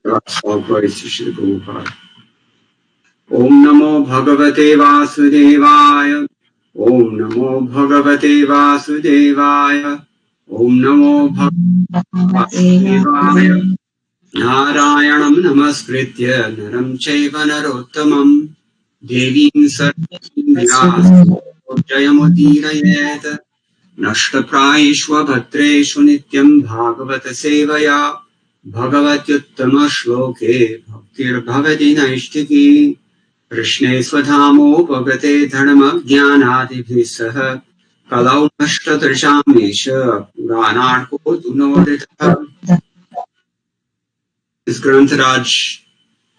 All praise to Shri Prabhupada. Om Namo Bhagavate Vasudevaya. Om Namo Bhagavate Vasudevaya. Om Namo Bhagavate Vasudevaya. Narayanam Namaskritya Naram Chaiva Narottamam Devim Sarvim Vyasam Jayamudirayet Nashtaprayishva Bhatreshu Nityam Bhagavata Sevaya Bhagavatyuttama Shloke Bhaktir Bhavati Naishtiki Krishne Swadhamo Bhagate Dharma Jnanadibhi Saha Kalau Nashtatrashamesha Puranarko Tunodita. Is Grantaraj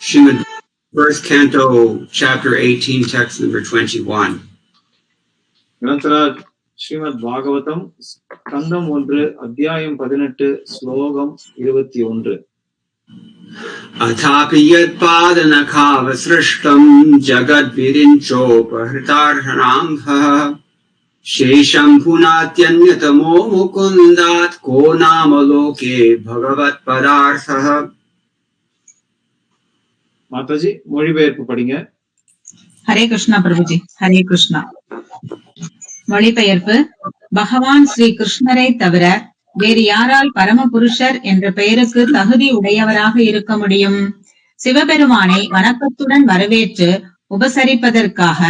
Srimad first canto, chapter 18, text number 21. Grantaraj Srimad Bhagavatam, Kandam 1, Adhyayam 18, Slogam 21. Athapi yad padanakava srishtam jagad virinchopahrtarhanambha shesham punatyanyatamo mukundat ko namaloke bhagavat padartha. Mataji மொழிபெயர்ப்பு படிங்க. ஹரே கிருஷ்ணா பிரபுஜி. ஹரே கிருஷ்ணா. மொழிபெயர்ப்பு. பகவான் ஸ்ரீ கிருஷ்ணரை தவிர வேறு யாரால் பரமபுருஷர் என்ற பெயருக்கு தகுதி உடையவராக இருக்க முடியும்? சிவபெருமானை வணக்கத்துடன் வரவேற்று உபசரிப்பதற்காக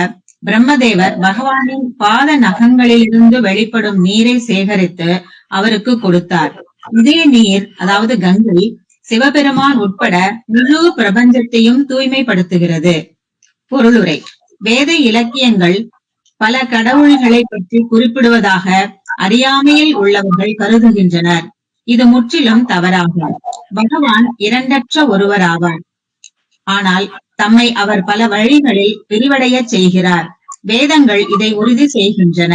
பிரம்மதேவர் பகவானின் பாத நகங்களிலிருந்து வெளிப்படும் நீரை சேகரித்து அவருக்கு கொடுத்தார். இதே நீர், அதாவது கங்கை, சிவபெருமான் உட்பட முழு பிரபஞ்சத்தையும் தூய்மைப்படுத்துகிறது. பொருளுரை. வேத இலக்கியங்கள் பல கடவுள்களை பற்றி குறிப்பிடுவதாக அறியாமையில் உள்ளவர்கள் கருதுகின்றனர். இது முற்றிலும் தவறாகும். பகவான் இரண்டற்ற ஒருவராவார். ஆனால் தம்மை அவர் பல வழிகளில் விரிவடைய செய்கிறார். வேதங்கள் இதை உறுதி செய்கின்றன.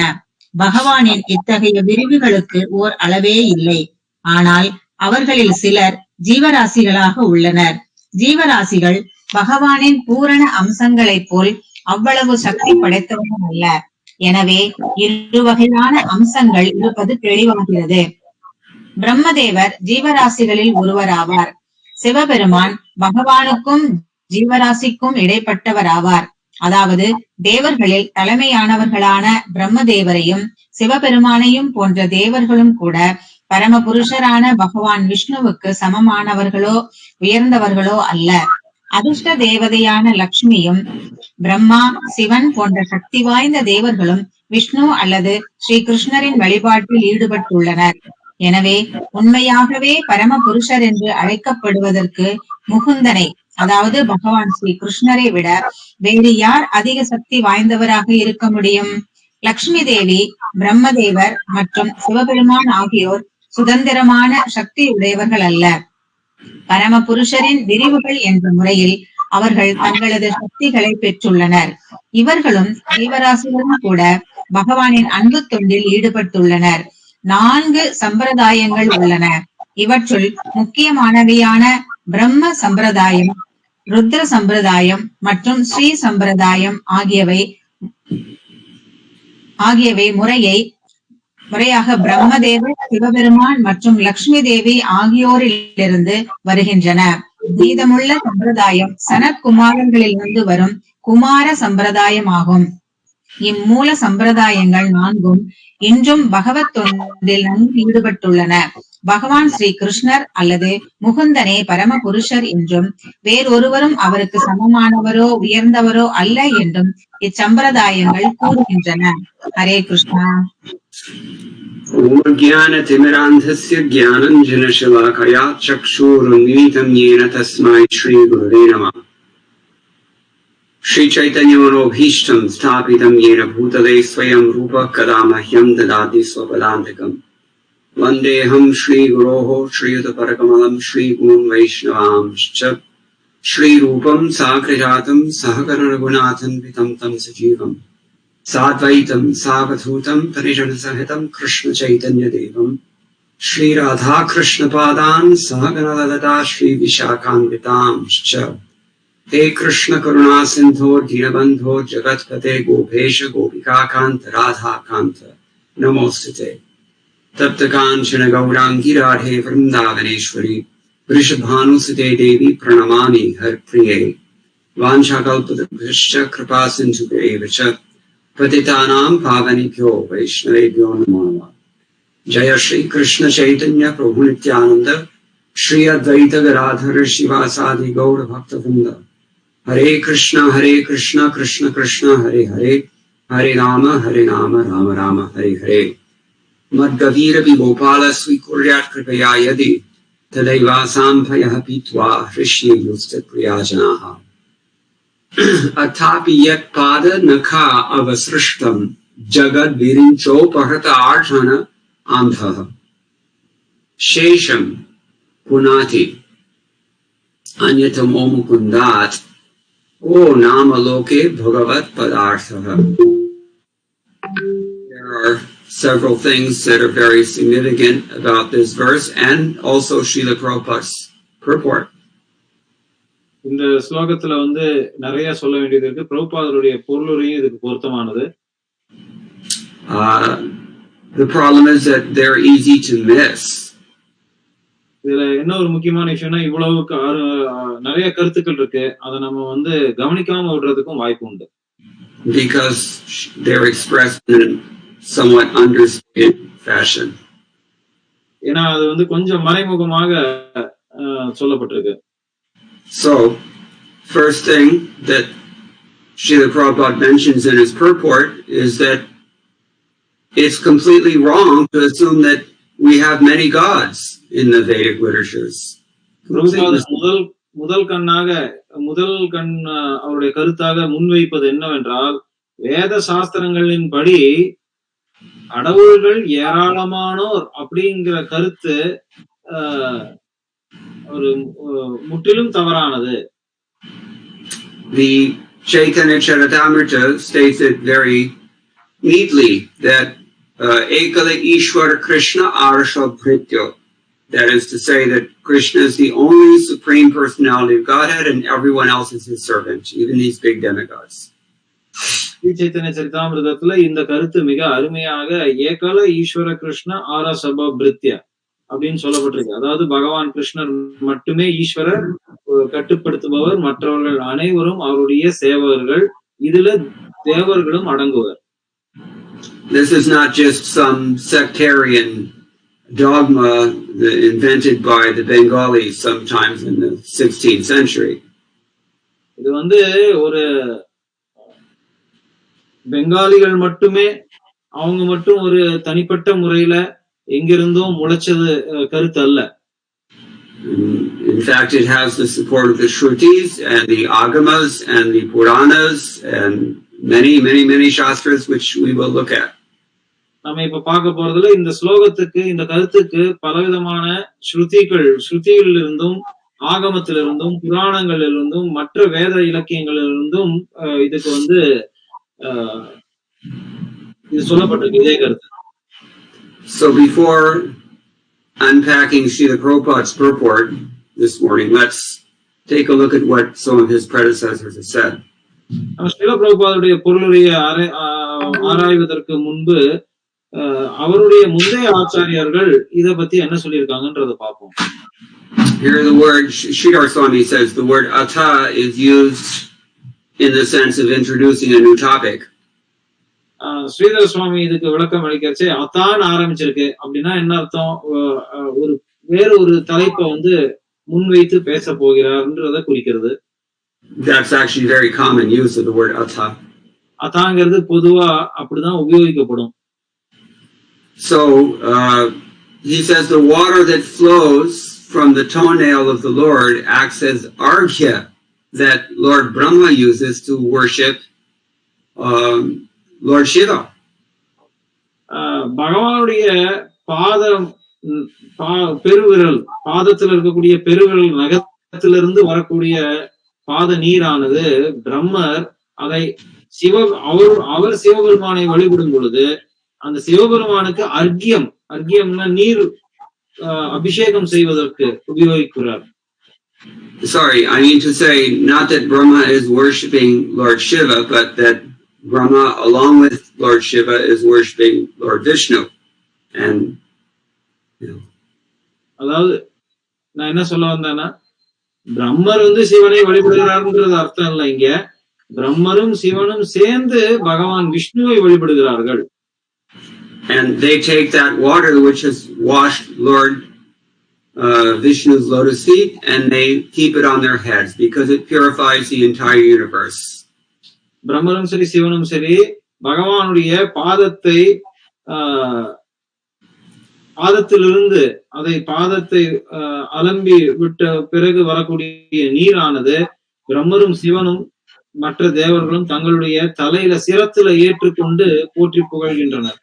பகவானின் இத்தகைய விரிவுகளுக்கு ஓர் அளவே இல்லை. ஆனால் அவர்களில் சிலர் ஜீவராசிகளாக உள்ளனர். ஜீவராசிகள் பகவானின் பூரண அம்சங்களைப் போல் அவ்வளவு சக்தி படைத்தவர்கள் அல்ல. எனவே இரு வகையான அம்சங்கள் இருப்பது தெளிவாகிறது. பிரம்மதேவர் ஜீவராசிகளில் ஒருவராவார். சிவபெருமான் பகவானுக்கும் ஜீவராசிக்கும் இடைப்பட்டவராவார். அதாவது தேவர்களில் தலைமையானவர்களான பிரம்மதேவரையும் சிவபெருமானையும் போன்ற தேவர்களும் கூட பரமபுருஷரான பகவான் விஷ்ணுவுக்கு சமமானவர்களோ உயர்ந்தவர்களோ அல்ல. அதிர்ஷ்ட தேவதையான லக்ஷ்மியும் பிரம்மா, சிவன் போன்ற சக்தி வாய்ந்த தேவர்களும் விஷ்ணு அல்லது ஸ்ரீ கிருஷ்ணரின் வழிபாட்டில் ஈடுபட்டுள்ளனர். எனவே உண்மையாகவே பரமபுருஷர் என்று அழைக்கப்படுவதற்கு முகுந்தனை, அதாவது பகவான் ஸ்ரீ கிருஷ்ணரை விட வேறு யார் அதிக சக்தி வாய்ந்தவராக இருக்க முடியும்? லக்ஷ்மி தேவி, பிரம்மதேவர் மற்றும் சிவபெருமான் ஆகியோர் சுதந்திரமான சக்தி உடையவர்கள் அல்ல. பரமபுருஷரின் விரிவுகள் என்ற முறையில் அவர்கள் தங்களது சக்திகளை பெற்றுள்ளனர். இவர்களும் ஜீவராசிகளும் கூட பகவானின் அன்பு தொண்டில் ஈடுபட்டுள்ளனர். 4 சம்பிரதாயங்கள் உள்ளன. இவற்றுள் முக்கியமானவையான பிரம்ம சம்பிரதாயம், ருத்ர சம்பிரதாயம் மற்றும் ஸ்ரீ சம்பிரதாயம் ஆகியவை முறையாக பிரம்மதேவர், சிவபெருமான் மற்றும் லக்ஷ்மி தேவி ஆகியோரிலிருந்து வருகின்றன. மீதமுள்ள சம்பிரதாயம் சனத் குமாரர்களிலிருந்து வரும் குமார சம்பிரதாயம் ஆகும். இம்மூல சம்பிரதாயங்கள் 4ம் இன்றும் பகவத் தொண்டில் நன்கு ஈடுபட்டுள்ளன. பகவான் ஸ்ரீ கிருஷ்ணர் அல்லது முகுந்தனே பரமபுருஷர் என்றும் வேறொருவரும் அவருக்கு சமமானவரோ உயர்ந்தவரோ அல்ல என்றும் இச்சம்பிரதாயங்கள் கூறுகின்றன. ஹரே கிருஷ்ணா. ज्ञानतिमिरान्धस्य ज्ञानञ्जनशलाकया चक्षुरुन्मीलितं येन तस्मै श्रीगुरुवे नमः। श्रीचैतन्यमनोभीष्टं स्थापितं येन भूतले स्वयं रूपः कदा मह्यं ददाति स्वपदान्तिकम्। वन्देऽहं श्रीगुरोः श्रीयुतपरकमलं श्रीगुरुं वैष्णवांश्च श्रीरूपं साग्रजातं सहगणरघुनाथन्वितं तं सजीवम् साद्वैतं सावधूतं परिजनसहितं कृष्ण चैतन्य देवं श्रीराधा कृष्णपादान् सहगणललिता श्रीविशाखान्वितांश्च। हे कृष्ण करुणा सिन्धो दीनबन्धो जगत्पते गोपेश गोपिकाकान्त राधाकान्त नमोस्तुते। तप्त काञ्चन गौराङ्गी Radhe Vrindavaneshwari Vrishabhanusute Devi Pranamami Har Priye Vanchakalpadabhishya Kripa Sindhuve Vacha Patitanam Pavanibhyo Vaishnavebhyo Namo Namaha. Jaya Shri Krishna Chaitanya Prabhu Nityananda Shri Advaita Gadadhara Shivasadi Gaura Bhaktavrinda. Hare Krishna Krishna Krishna Hare Hare Hare Rama Rama Rama Hare Hare. Madgavira Vibhopala Swikuryat Kripaya Yadi Tadaiva Sampayah Pitva Hrishya Yustat Priyajanaha. Atapi Yat Pada Nakha Avasrishtam Jagad Virincho Pahata Arjana Amthaha Shesham Punati Anyatamo Mukundat O Nama Loke Bhagavat Padarthaha. There are several things that are very significant about this verse and also Srila Prabhupada's purport. இந்த ஸ்லோகத்துல வந்து நிறைய சொல்ல வேண்டியது இருக்கு. பிரபுபாதருடைய பொருளுரையும் இதுக்கு பொருத்தமானது. The problem is that they're easy to miss. இதுல என்ன ஒரு முக்கியமான விஷயம்னா இவ்வளவுக்கு நிறைய கருத்துக்கள் இருக்கு. அதை நம்ம வந்து கவனிக்காம விடுறதுக்கும் வாய்ப்பு உண்டு. Because they're expressed in a somewhat understated fashion. ஏன்னா அது வந்து கொஞ்சம் மறைமுகமாக சொல்லப்பட்டிருக்கு. So, first thing that Srila Prabhupada mentions in his purport is that it's completely wrong to assume that we have many gods in the Vedic literatures. முதல் கண் அவருடைய கருத்தாக முன்வைப்பது என்னவென்றால் வேத சாஸ்திரங்களின் படி கடவுள்கள் ஏராளமானோர் அப்படிங்கிற கருத்து ஒரு முற்றிலும் தவறானது. The Chaitanya Charitamrita states it very neatly that Ekala Ishwara Krishna Arasha Prityo. That is to say that Krishna is the only supreme personality of Godhead and everyone else is his servant, even these big demigods. Chaitanya Charitamritathula இந்த கருத்து மிக அருமையாக ஏகல ஈஸ்வர கிருஷ்ண ஆரசப பிரித்யா அப்படின்னு சொல்லப்பட்டிருக்கு. அதாவது பகவான் கிருஷ்ணர் மட்டுமே ஈஸ்வரர், கட்டுப்படுத்துபவர், மற்றவர்கள் அனைவரும் அவருடைய சேவகர்கள், இதுல தேவர்களும் அடங்குவர். This is not just some sectarian dogma invented by the Bengalis sometimes in the 16th century. இது வந்து ஒரு பெங்காலிகள் மட்டுமே அவங்க மட்டும் ஒரு தனிப்பட்ட முறையில எங்கிருந்தும் முளைச்சது கருத்து அல்ல. In fact, it has the support of the Shrutis and the Agamas and the Puranas and many Shastras which we will look at. நம்ம இப்ப பார்க்க போறதுல இந்த ஸ்லோகத்துக்கு இந்த கருத்துக்கு பலவிதமான ஸ்ருதிகளிலிருந்தும் ஆகமத்திலிருந்தும் புராணங்களிலிருந்தும் மற்ற வேத இலக்கியங்களிலிருந்தும் இதுக்கு வந்து இது சொல்லப்பட்டிருக்கு இதே கருத்து. So before unpacking Srila Prabhupada's purport this morning, let's take a look at what some of his predecessors have said. Srila பிரபுபாதுடைய பொருளுரையை ஆராய்வதற்கு முன்பு அவருடைய முந்தைய ஆச்சாரியர்கள் இத பத்தி என்ன சொல்லியிருக்காங்கன்றத பார்ப்போம். Here the word Sridhar Swami says the word atha is used in the sense of introducing a new topic. Sridhar சுவாமி இதுக்கு விளக்கம் அளிக்கிறச்சே அதான் ஆரம்பிச்சிருக்கு அப்படின்னா என்ன அர்த்தம்? வேற ஒரு தலைப்பை வந்து முன்வைத்து பேச போகிறார்ன்றத குறிக்கிறது. That's actually very common use of the word atha. அதாங்கிறது பொதுவா அப்படிதான் உபயோகிக்கப்படும். So he says the water that flows from the toenail of the Lord acts as arghya that Lord Brahma uses to worship Lord Shiva. பகவானுடைய பெருவிரல் பாதத்தில் இருக்கக்கூடிய பெருவிரல் நகத்திலிருந்து வரக்கூடிய பாத நீரானது பிரம்மர் அதை அவர் சிவபெருமானை வழிபடும் பொழுது அந்த சிவபெருமானுக்கு அர்க்கியம்னா நீர் அபிஷேகம் செய்வதற்கு உபயோகிக்கிறார். Sorry, I mean to say not that Brahma is worshipping Lord Shiva, but that Brahma along with Lord Shiva is worshipping Lord Vishnu. And அதாவது நான் என்ன சொல்ல வந்தேன்னா, பிரம்மர் வந்து சிவனை வழிபடுகிறார்ன்றது அர்த்தம் இல்லை. இங்க பிரம்மரும் சிவனும் சேர்ந்து பகவான் விஷ்ணுவை வழிபடுகிறார்கள். And they take that water which has washed Lord Vishnu's lotus feet and they keep it on their heads because it purifies the entire universe. பிரம்மரும் சரி சிவனும் சரி பகவானுடைய பாதத்திலிருந்து பாதத்தை அலம்பி விட்ட பிறகு வரக்கூடிய நீரானது பிரம்மரும் சிவனும் மற்ற தேவர்களும் தங்களுடைய தலையில சிரத்துல ஏற்றுக்கொண்டு போற்றி புகழ்கின்றனர்.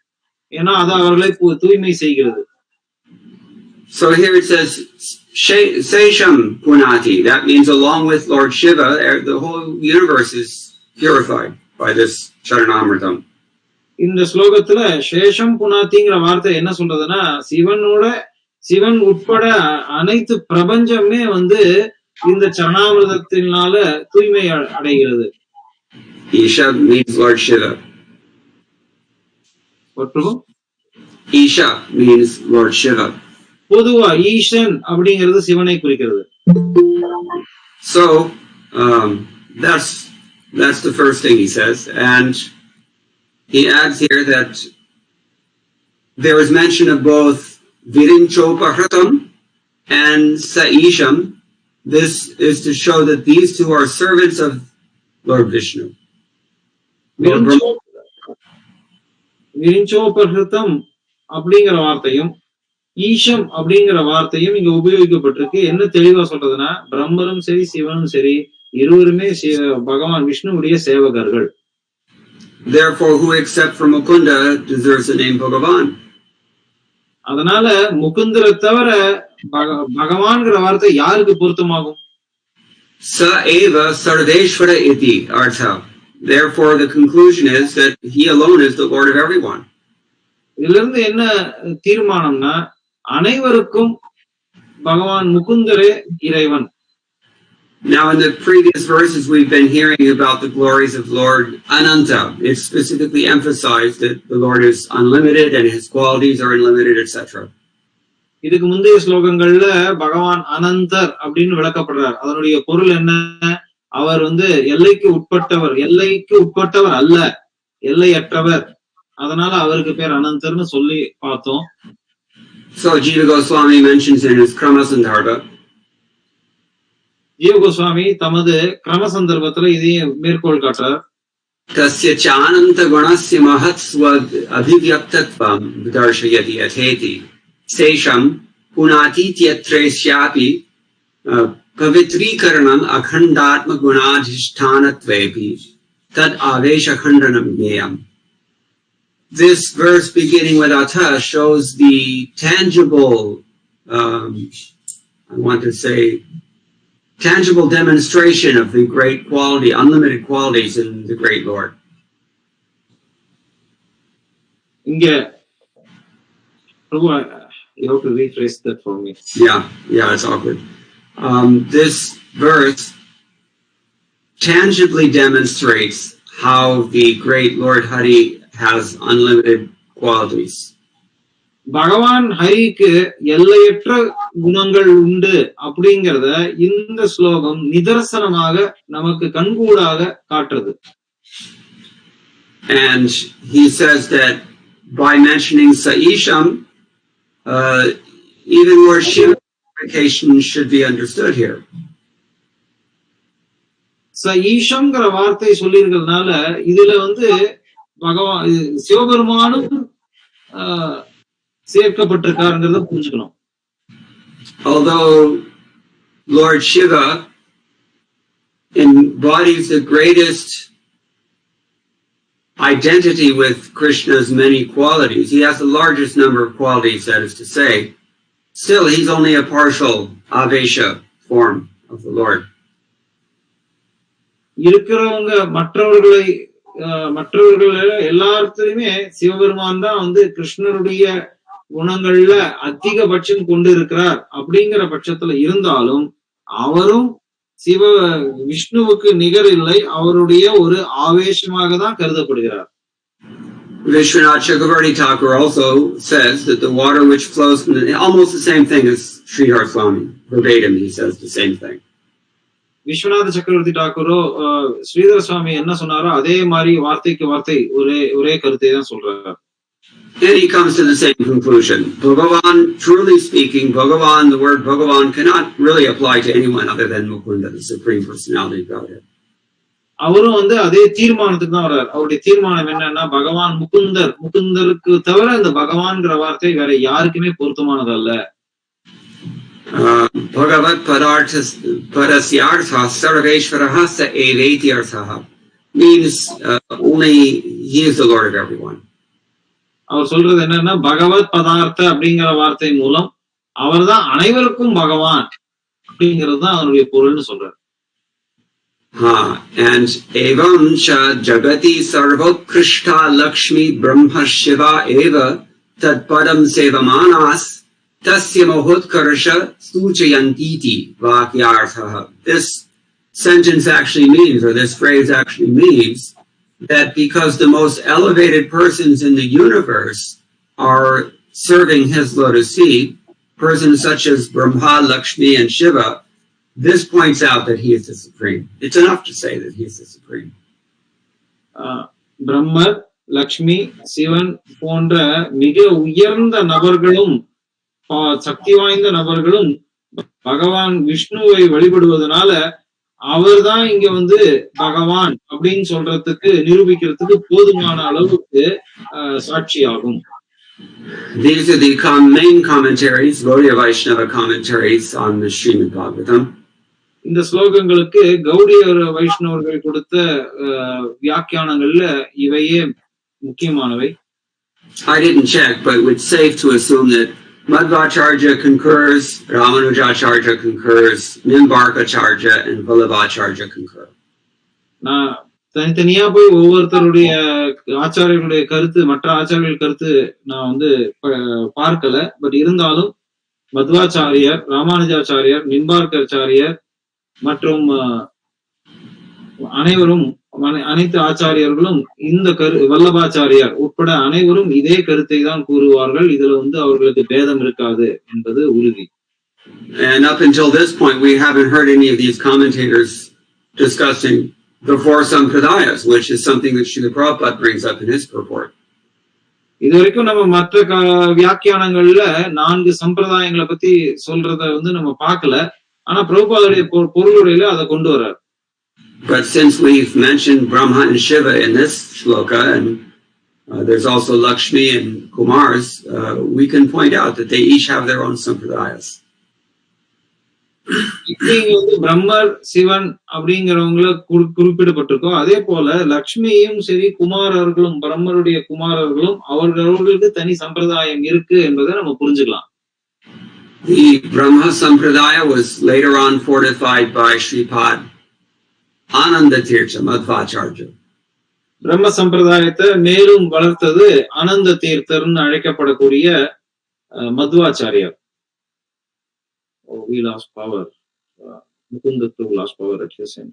ஏன்னா அது அவர்களை தூய்மை செய்கிறது. So here it says Sesham Punati. That means along with Lord Shiva, the whole universe is purified by this Charanamritam. இந்த ஸ்லோகத்துல சேஷம் புனாத்திங்கிற வார்த்தை என்ன சொல்றதுன்னா, சிவன் உட்பட அனைத்து பிரபஞ்சமே வந்து இந்த சரணாமிரதத்தினால தூய்மை அடைகிறது. Isha means Lord Shiva. What, Prabhu? Isha means Lord Shiva. பொதுவா ஈசன் அப்படிங்கிறது சிவனை குறிக்கிறது. So that's the first thing he says, and he adds here that there is mention of both Virinchopakratam and Saisham. This is to show that these two are servants of Lord Vishnu. விரிஞ்சோபகிருத்தம் அப்படிங்கிற வார்த்தையும் ஈஷம் அப்படிங்கிற வார்த்தையும் இங்க உபயோகிக்கப்பட்டிருக்கு. என்ன தெளிவா சொல்றதுன்னா, பிரம்மரும் சரி சிவனும் சரி இருவருமே பகவான் விஷ்ணுவுடைய சேவகர்கள். Therefore, who except for Mukunda deserves the name Bhagavan. அதனால முகுந்தரை தவிர பகவான்கிற வார்த்தை யாருக்கு பொருத்தமாகும்? Sa eva sarveshvara iti artha. Therefore, the conclusion is that he alone is the Lord of everyone. இதுல இருந்து என்ன தீர்மானம்னா, அனைவருக்கும் பகவான் முகுந்தரே இறைவன். Now, in the previous verses, we've been hearing about the glories of Lord Ananta. It's specifically emphasized that the Lord is unlimited and his qualities are unlimited, etc. இதுக்கு முந்தைய ஸ்லோகங்கள்ல பகவான் அனந்தர் அப்படின்னு விளக்கப்படுறார். அதனுடைய பொருள் என்ன? அவர் வந்து எல்லைக்கு உட்பட்டவர் அல்ல, எல்லையற்றவர். அதனால அவருக்கு பேர் அனந்தர்னு சொல்லி பார்த்தோம். So Jiva Goswami mentions in his Krama Sandarbha. ஜீவ கோஸ்வாமி தமது கிரம சந்தர்ப்பத்துல இதையும் மேற்கோள் காட்டுறார். Tasya chananta gunasya mahatsvad abhivyaktatvam vidarshayati atheti sesham punatityatreshyapi pavitrikaranam akhandatma gunadhishthanatvepi tad aveshakhandanam gneyam. This verse beginning with Atha shows the tangible, tangible demonstration of the great quality, unlimited qualities in the great Lord. இங்க Prabhu, you have to rephrase that for me. Yeah, it's awkward. This verse tangibly demonstrates how the great Lord Hari has unlimited qualities. பகவான் ஹரிக்கு எல்லையற்ற குணங்கள் உண்டு அப்படிங்கறத இந்த ஸ்லோகம் நிதர்சனமாக நமக்கு கண்கூடாக காட்டுறது. And he says that by mentioning Saisham, even more Shiva implication should be understood here. ஈஷம்ங்கிற வார்த்தை சொல்லி இருக்கிறதுனால இதுல வந்து பகவான் சிவபெருமானும் சேர்க்கப்பட்டிருக்காருங்கிறத புரிஞ்சுக்கணும். Although Lord Shiva embodies the greatest identity with Krishna's many qualities, he has the largest number of qualities, that is to say, still he's only a partial Avesha form of the Lord. இருக்கிறவங்க மற்றவர்கள் எல்லாத்துலயுமே சிவபெருமான் தான் வந்து கிருஷ்ணருடைய குணங்கள்ல அதிகபட்சம் கொண்டு இருக்கிறார் அப்படிங்கிற பட்சத்துல இருந்தாலும் அவரும் விஷ்ணுவுக்கு நிகர் இல்லை, அவருடைய ஒரு ஆவேசமாக தான் கருதப்படுகிறார். Vishwanath Chakravarti Thakur also says that the water which flows from almost the same thing as Sridhar Swami. Verbatim, he says the same thing. Viswanatha சக்கரவர்த்தி டாக்கூரோ ஸ்ரீதர சுவாமி என்ன சொன்னாரோ அதே மாதிரி வார்த்தைக்கு வார்த்தை ஒரே கருத்தை தான் சொல்றாரு. And he comes to the same conclusion. Bhagavan, truly speaking, Bhagavan, the word Bhagavan cannot really apply to anyone other than Mukunda, the Supreme Personality of Godhead. அவரும் அதே தீர்மானத்துக்கு தான் வர்றாரு. அவருடைய தீர்மானம் என்னன்னா, பகவான் முகுந்தருக்கு தவிர இந்த பகவான்கிற வார்த்தை வேற யாருக்குமே பொருத்தமானதல்ல. Bhagavat Parasyartha Sarveshvaraha Sa Eveti Arthaha means only he is the Lord of everyone. அவர் சொல்றது என்னன்னா, பகவத் பதார்த்த அப்படிங்கிற வார்த்தை மூலம் அவர் தான் அனைவருக்கும் பகவான் அப்படிங்கிறது தான் அவருடைய பொருள்னு சொல்றாரு. And evam cha jagati sarvokrishta lakshmi brahma shiva eva tad padam sevamanas tasya mohotkarsha suchayantiti vakyartha. This sentence actually means, or this phrase actually means, that because the most elevated persons in the universe are serving his lotus feet, persons such as Brahma, Lakshmi, and Shiva, this points out that he is the Supreme. It's enough to say that he is the Supreme. பிரம்மர், Lakshmi, Sivan போன்ற மிக உயர்ந்த நபர்களும் சக்தி வாய்ந்த நபர்களும் பகவான் விஷ்ணுவை வழிபடுவதனால அவர் தான் இங்க பகவான் அப்படின்னு சொல்றதுக்கு நிரூபிக்கிறதுக்கு போதுமான அளவுக்கு சாட்சியாகும். These are the main commentaries, Gaudiya Vaishnava commentaries on the Srimad Bhagavatam. இந்த ஸ்லோகங்களுக்கு கௌடிய வைஷ்ணவர்கள் கொடுத்த வியாக்கியானங்கள்ல இவையே முக்கியமானவை. I didn't check, but it's safe to assume that Madhvacharya concurs, Ramanujacharya concurs, Nimbarkacharya and Vallabhacharya concur. நான் தனித்தனியா போய் ஒவ்வொருத்தருடைய ஆச்சாரியர்களுடைய கருத்து, மற்ற ஆச்சாரியர்கள் கருத்து நான் பார்க்கல. பட் இருந்தாலும் மத்வாச்சாரியர், ராமானுஜாச்சாரியர், நிம்பார்க்காச்சாரியர் மற்றும் அனைத்து ஆச்சாரியர்களும் இந்த வல்லபாச்சாரியார் உட்பட அனைவரும் இதே கருத்தை தான் கூறுவார்கள். இதுல அவர்களுக்கு பேதம் இருக்காது என்பது உறுதி. And up until this point, we haven't heard any of these commentators discussing the four sampradayas, which is something that Srila Prabhupada brings up in his purport. இதுவரைக்கும் நம்ம மற்ற வியாக்கியானங்கள்ல 4 சம்பிரதாயங்களை பத்தி சொல்றத நம்ம பார்க்கல. ஆனா பிரபுபாதுடைய பொருளுரையில அதை கொண்டு வர்றார். But since we've mentioned Brahma and Shiva in this shloka, and there's also Lakshmi and Kumars, we can point out that they each have their own sampradayas. பிரம்மர், Sivan அப்படிங்கிறவங்கள குறிப்பிடப்பட்டிருக்கோம். அதே போல லக்ஷ்மியும் சரி, குமாரர்களும், பிரம்மருடைய குமாரர்களும் அவர்களுக்கு தனி சம்பிரதாயம் இருக்கு என்பதை நம்ம புரிஞ்சுக்கலாம். The Brahma Sampradaya was later on fortified by Shripad Ananda Tirtha Madhvacharya. பிரம்ம சம்பிரதாயத்தை மேலும் வளர்த்தது ஆனந்த தீர்த்தர்னு அழைக்கப்படக்கூடிய Madhvacharya. We lost power. Mukunda lost power at his end.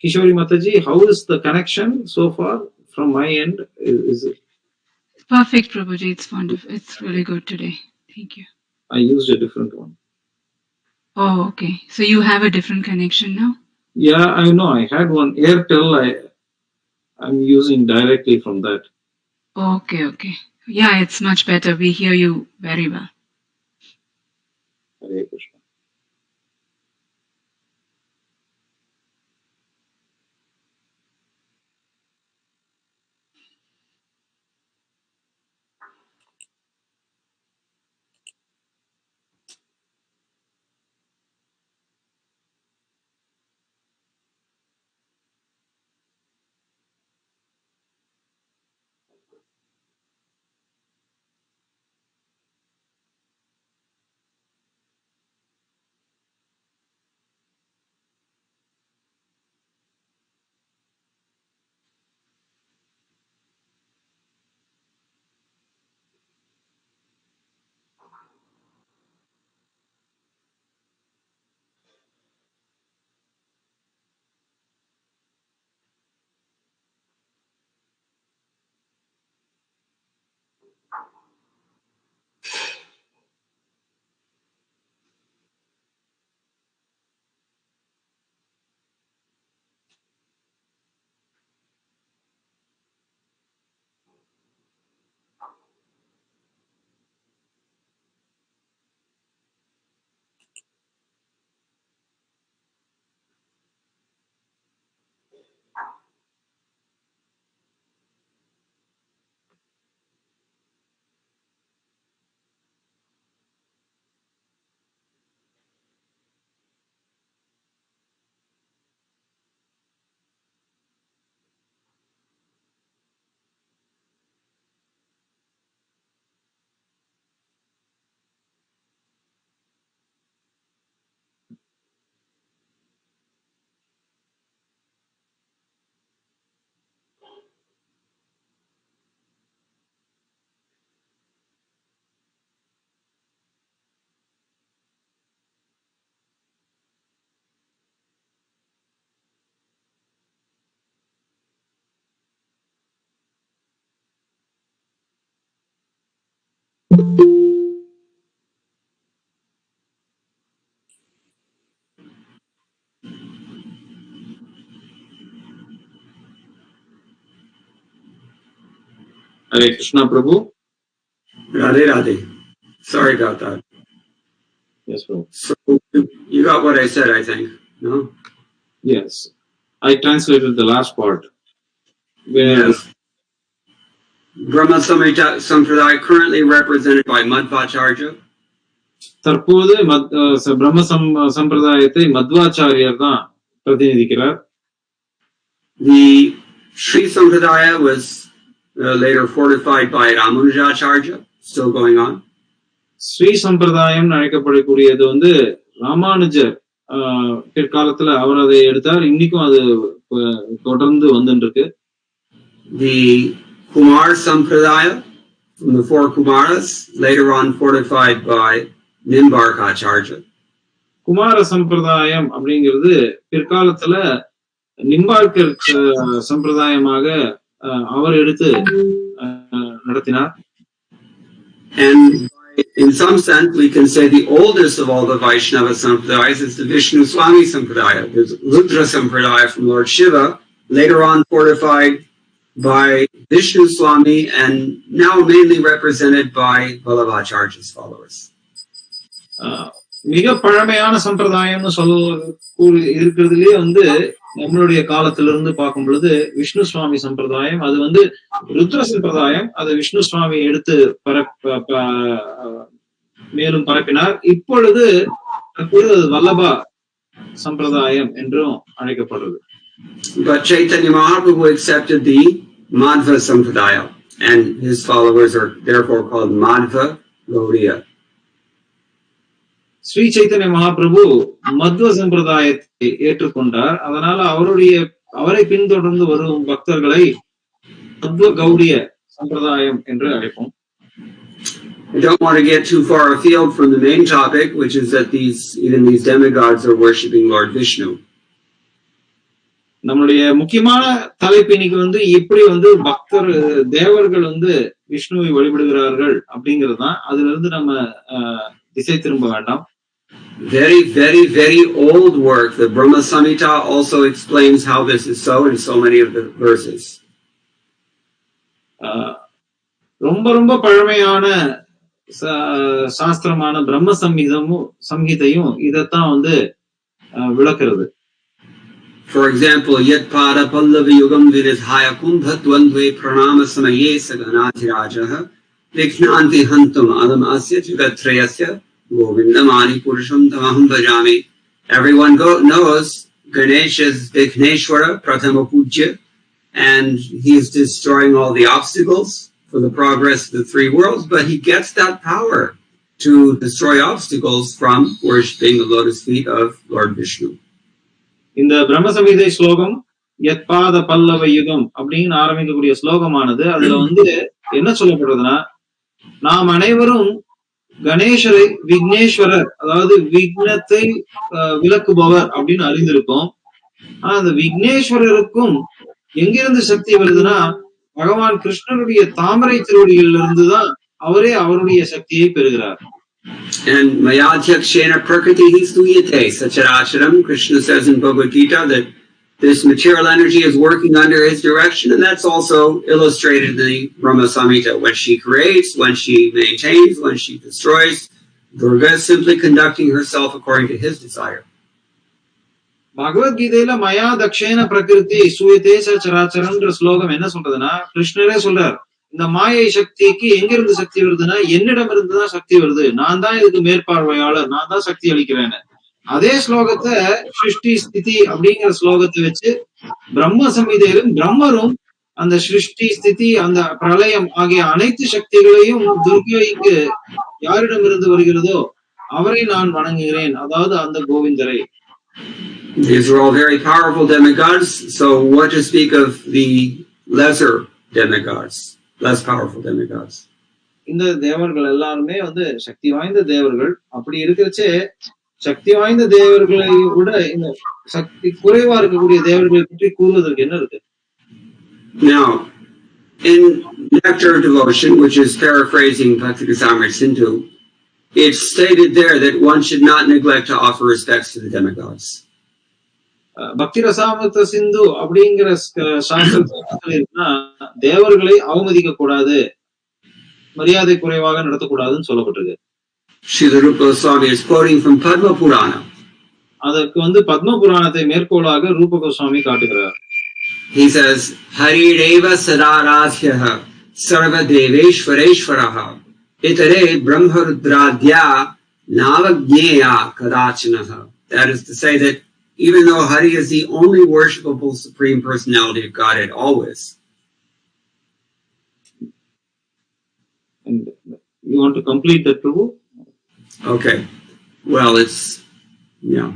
Kishori Mataji, how is the connection so far from my end? Is it perfect, Prabhuji? It's wonderful. It's really good today. Thank you. I used a different one. Oh, okay. So you have a different connection now? Yeah, I know. I had one Airtel. I'm using directly from that. Okay. Yeah, it's much better. We hear you very well. Hare Krishna. Hare Krishna, Prabhu. Radhe Radhe. Sorry about that. Yes, Prabhu. So you got what I said, I think, no? Yes. I translated the last part. Where Yes. Brahma Sampradaya currently represented by Madhvacharya. தற்போது பிரம்ம சம்பிரதாயத்தை மத்வாச்சாரியர் தான் பிரதிநிதிக்கிறார். The Sri Sampradaya was later fortified by Ramanujacharya, still going on. Sri சம்பிரதாயம் அழைக்கப்படக்கூடியது வந்து ராமானுஜர் பிற்காலத்துல அவர் அதை எடுத்தார். இன்னைக்கும் அது தொடர்ந்து வந்துட்டு இருக்கு. The Kumar Sampradaya from the four Kumaras, later on fortified by Nimbarkacharya. Kumara சம்பிரதாயம் அப்படிங்கிறது பிற்காலத்துல நிம்பார்க்கர் சம்பிரதாயமாக அவர் எடுத்து நடத்தினார். And in some sense, we can say the oldest of all the Vaishnava Sampradayas is the Vishnu Swami Sampradaya. There's Rudra Sampradaya from Lord Shiva, later on fortified by Vishnu Swami and now mainly represented by Ballavacharya's followers. மிக பழமையான சம்பிரதாயம்னு இருக்கிறதுலயே வந்து நம்மளுடைய காலத்திலிருந்து பார்க்கும் பொழுது விஷ்ணு சுவாமி சம்பிரதாயம், அது வந்து ருத்ர சம்பிரதாயம், அது விஷ்ணு சுவாமி எடுத்து மேலும் பரப்பினார். இப்பொழுது வல்லபா சம்பிரதாயம் என்றும் அழைக்கப்படுறது. But Chaitanya Mahaprabhu accepted the Madhva Sampradaya and his followers are therefore called Madhva Gaudiya. Sri Chaitanya Mahaprabhu Madhva சம்பிரதாயத்தை ஏற்றுக்கொண்டார். அதனால அவரை பின்தொடர்ந்து வரும் பக்தர்களை மத்வ கௌடிய சம்பிரதாயம் என்று அழைப்போம். I don't want to get too far afield from the main topic, which is that even these demigods are worshipping Lord Vishnu. நம்மளுடைய முக்கியமான தலைப்பு இன்னைக்கு வந்து எப்படி வந்து தேவர்கள் வந்து விஷ்ணுவை வழிபடுகிறார்கள் அப்படிங்கிறது தான். அதுல இருந்து நம்ம திசை திரும்ப வேண்டாம். Very, very, very old work. The Brahma Samhita also explains how this is so in so many of the verses. ரொம்ப ரொம்ப பழமையான சாஸ்திரமான பிரம்ம சம்ஹிதையும் இதைத்தான் வந்து விளக்குறது. For example, Yat Pada Pallavi Yugam Vidhaya Kumbha Dvandve Pranama Samaye Saganatirajaha Vikhnanti Hantam Adam Asya Jugatrayasya Govindamani Purusham Tamaham Bhajami. Everyone knows Ganesh is Vikhneshwara Pratama Pujya, and he is destroying all the obstacles for the progress of the three worlds, but he gets that power to destroy obstacles from worshipping the lotus feet of Lord Vishnu. இந்த பிரம்மசம்ஹிதை ஸ்லோகம் யத்பாத பல்லவ யுகம் அப்படின்னு ஆரம்பிக்கக்கூடிய ஸ்லோகமானது அதுல வந்து என்ன சொல்லப்படுறதுன்னா, நாம் அனைவரும் கணேசரை விக்னேஸ்வரர், அதாவது விக்னத்தை விலக்குபவர் அப்படின்னு அறிந்திருக்கோம். ஆனா அந்த விக்னேஸ்வரருக்கும் எங்கிருந்து சக்தி வருதுன்னா, பகவான் கிருஷ்ணருடைய தாமரை திருவடிகளில் இருந்துதான் அவரே அவருடைய சக்தியை பெறுகிறார். And Mayadhyakshena Prakritihi Stuyate Sacharacharam. Krishna says in Bhagavad Gita that this material energy is working under his direction, and that's also illustrated in the Brahma Samhita. When she creates, when she maintains, when she destroys, Durga is simply conducting herself according to his desire. பகவத் கீதையில மயா தக்ஷேன பிரகிருதி சூயதே சச்சராச்சரம்ன்ற ஸ்லோகம் என்ன சொல்றதுன்னா, கிருஷ்ணரே சொல்றார், இந்த மாயை சக்திக்கு எங்கிருந்து சக்தி வருதுன்னா என்னிடம் இருந்துதான் சக்தி வருது, நான் தான் இதுக்கு மேற்பார்வையாளர், நான் தான் சக்தி அளிக்கிறேன்னு. அதே ஸ்லோகத்தை சிருஷ்டி ஸ்திதி அப்படிங்கிற ஸ்லோகத்தை வச்சு பிரம்ம சம்ஹிதையிலும் பிரம்மரும் அந்த சிருஷ்டி ஸ்திதி அந்த பிரளயம் ஆகிய அனைத்து சக்திகளையும் துர்கைக்கு யாரிடமிருந்து வருகிறதோ அவரை நான் வணங்குகிறேன், அதாவது அந்த கோவிந்தரை. These are all very powerful demigods, so what to speak of the lesser demigods, less powerful demigods? இந்த தேவர்கள் எல்லாருமே வந்து சக்தி வாய்ந்த தேவர்கள். அப்படி இருக்கிறச்சே சக்தி வாய்ந்த தேவர்களை விட இந்த சக்தி குறைவா இருக்கக்கூடிய தேவர்களை பற்றி கூறுவதற்கு என்ன இருக்கு? Now, in Nectar Devotion, which is paraphrasing Bhakti-Rasamrita Sindhu, it's stated there that one should not neglect to offer respects to the demigods. பக்தி ரசாமிருத சிந்து அப்படிங்கிற சாஸ்திரத்துல இருக்குன்னா தேவர்களை அவமதிக்க கூடாது, மரியாதை குறைவாக நடத்தக்கூடாதுன்னு சொல்லப்பட்டிருக்கு. Srila Rupa Goswami is quoting from Padma Purana. அதற்கு பத்ம புராணத்தை மேற்கோளாக ரூப கோஸ்வாமி காட்டுகிறார். He says, Harireva Sadaradhyaha Sarva Deveshwareshwaraha Itare Brahmarudradhya Navagneya Kadachanaha. That is to say that even though Hari is the only worshipable Supreme Personality of Godhead always. And you want to complete that, Prabhu? Okay. Well, it's, yeah.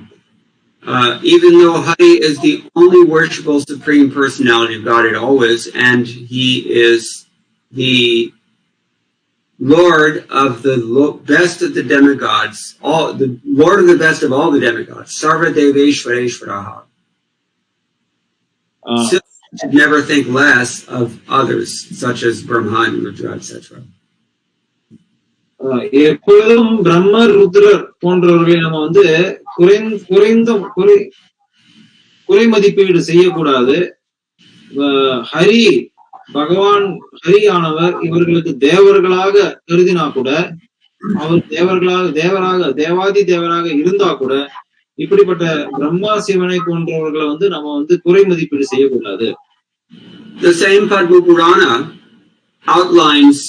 Even though Hari is the only worshipable Supreme Personality of Godhead always, and He is the Lord of the best of the demigods, the Lord of the best of all the demigods, Sarva Deveshwareshwaraha. So should never think less of others, such as Brahma and Rudra, etc. எப்பொழுதும் பிரம்மர் ருத்ரர் போன்றவர்களை நம்ம குறை மதிப்பீடு செய்யக்கூடாது. ஹரி பகவான் ஹரி ஆனவர் இவர்களுக்கு தேவர்களாக கருதினா கூட, அவர் தேவாதி தேவராக இருந்தா கூட, இப்படிப்பட்ட பிரம்மா சிவனை போன்றவர்களை நம்ம குறை மதிப்பீடு செய்யக்கூடாது. The same Padma Purana outlines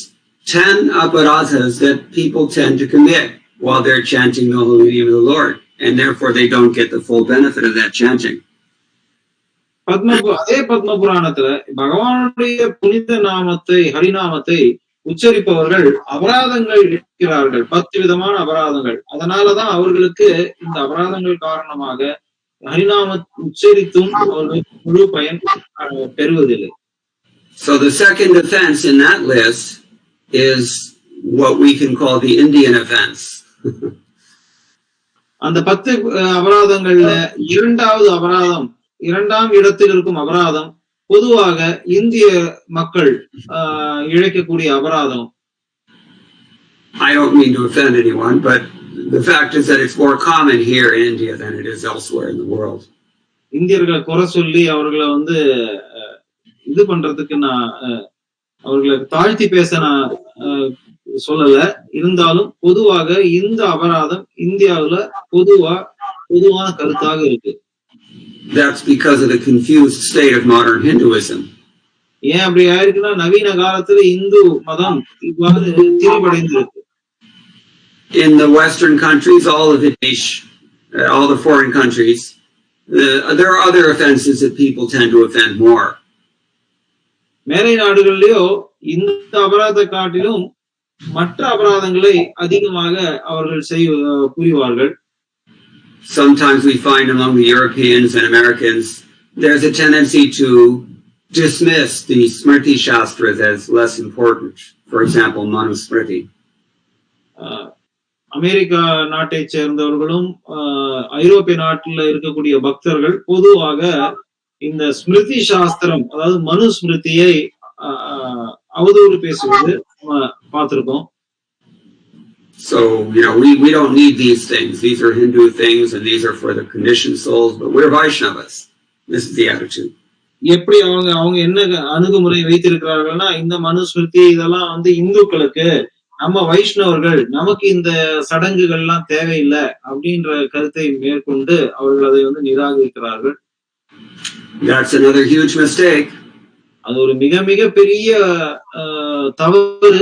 10 aparadhas that people tend to commit while they're chanting the holy name of the Lord, and therefore they don't get the full benefit of that chanting. அதே பத்ம புராணத்துல பகவானுடைய புனித நாமத்தை ஹரிநாமத்தை உச்சரிப்பவர்கள் அபராதங்கள் இருக்கிறார்கள், 10 விதமான அபராதங்கள். அதனாலதான் அவர்களுக்கு இந்த அபராதங்கள் காரணமாக ஹரிநாம உச்சரித்தும் அவர்கள் முழு பயன் பெறுவதில்லை. So the second offense in that list is what we can call the Indian offense. அந்த 10 அபராதங்கள்ல இரண்டாம் இடத்தில் இருக்கும் அபராதம் பொதுவாக இந்திய மக்கள் இழைக்கக்கூடிய அபராதம். I don't mean to offend anyone, but the fact is that it's more common here in India than it is elsewhere in the world. இந்தியர்களை குறை சொல்லி அவர்களை இது பண்றதுக்கு நான் அவர்களை தாழ்த்தி பேச நான் சொல்லல. இருந்தாலும் பொதுவாக இந்த அபராதம் இந்தியாவுல பொதுவான கருத்தாக இருக்கு. That's because of the confused state of modern Hinduism. ஏன் அப்படி ஆயிருக்குன்னா நவீன காலத்துல இந்து மதம் இவ்வாறு திரிவடைந்திருக்கு. In the Western countries, all the foreign countries, there are other offenses that people tend to offend more. மேலை நாடுகளிலேயோ இந்த அபராத காட்டிலும் மற்ற அபராதங்களை அதிகமாக அவர்கள் புரிவார்கள். Sometimes we find among the Europeans and Americans there's a tendency to dismiss the Smriti Shastras as less important. For example, Manusmriti. America நாட்டை சேர்ந்தவர்களும் ஐரோப்பிய நாட்டில் இருக்கக்கூடிய பக்தர்கள் பொதுவாக இந்த ஸ்மிருதி சாஸ்திரம், அதாவது மனுஸ்மிருதியை அவதூறு பேசுவது நம்ம பார்த்திருக்கோம். So, we don't need these things. These are Hindu things and these are for the conditioned souls, but we're Vaishnavas. This is the attitude. எப்படி அவங்க என்ன அணுகுமுறை வைத்திருக்கிறார்கள்னா, இந்த மனுஸ்மிருதி இதெல்லாம் இந்துக்களுக்கு, நம்ம வைஷ்ணவர்கள் நமக்கு இந்த சடங்குகள் எல்லாம் தேவையில்லை அப்படின்ற கருத்தை மேற்கொண்டு அவர்கள் அதை நிராகரிக்கிறார்கள். That's another huge mistake. அது ஒரு மிக மிக பெரிய தவறு.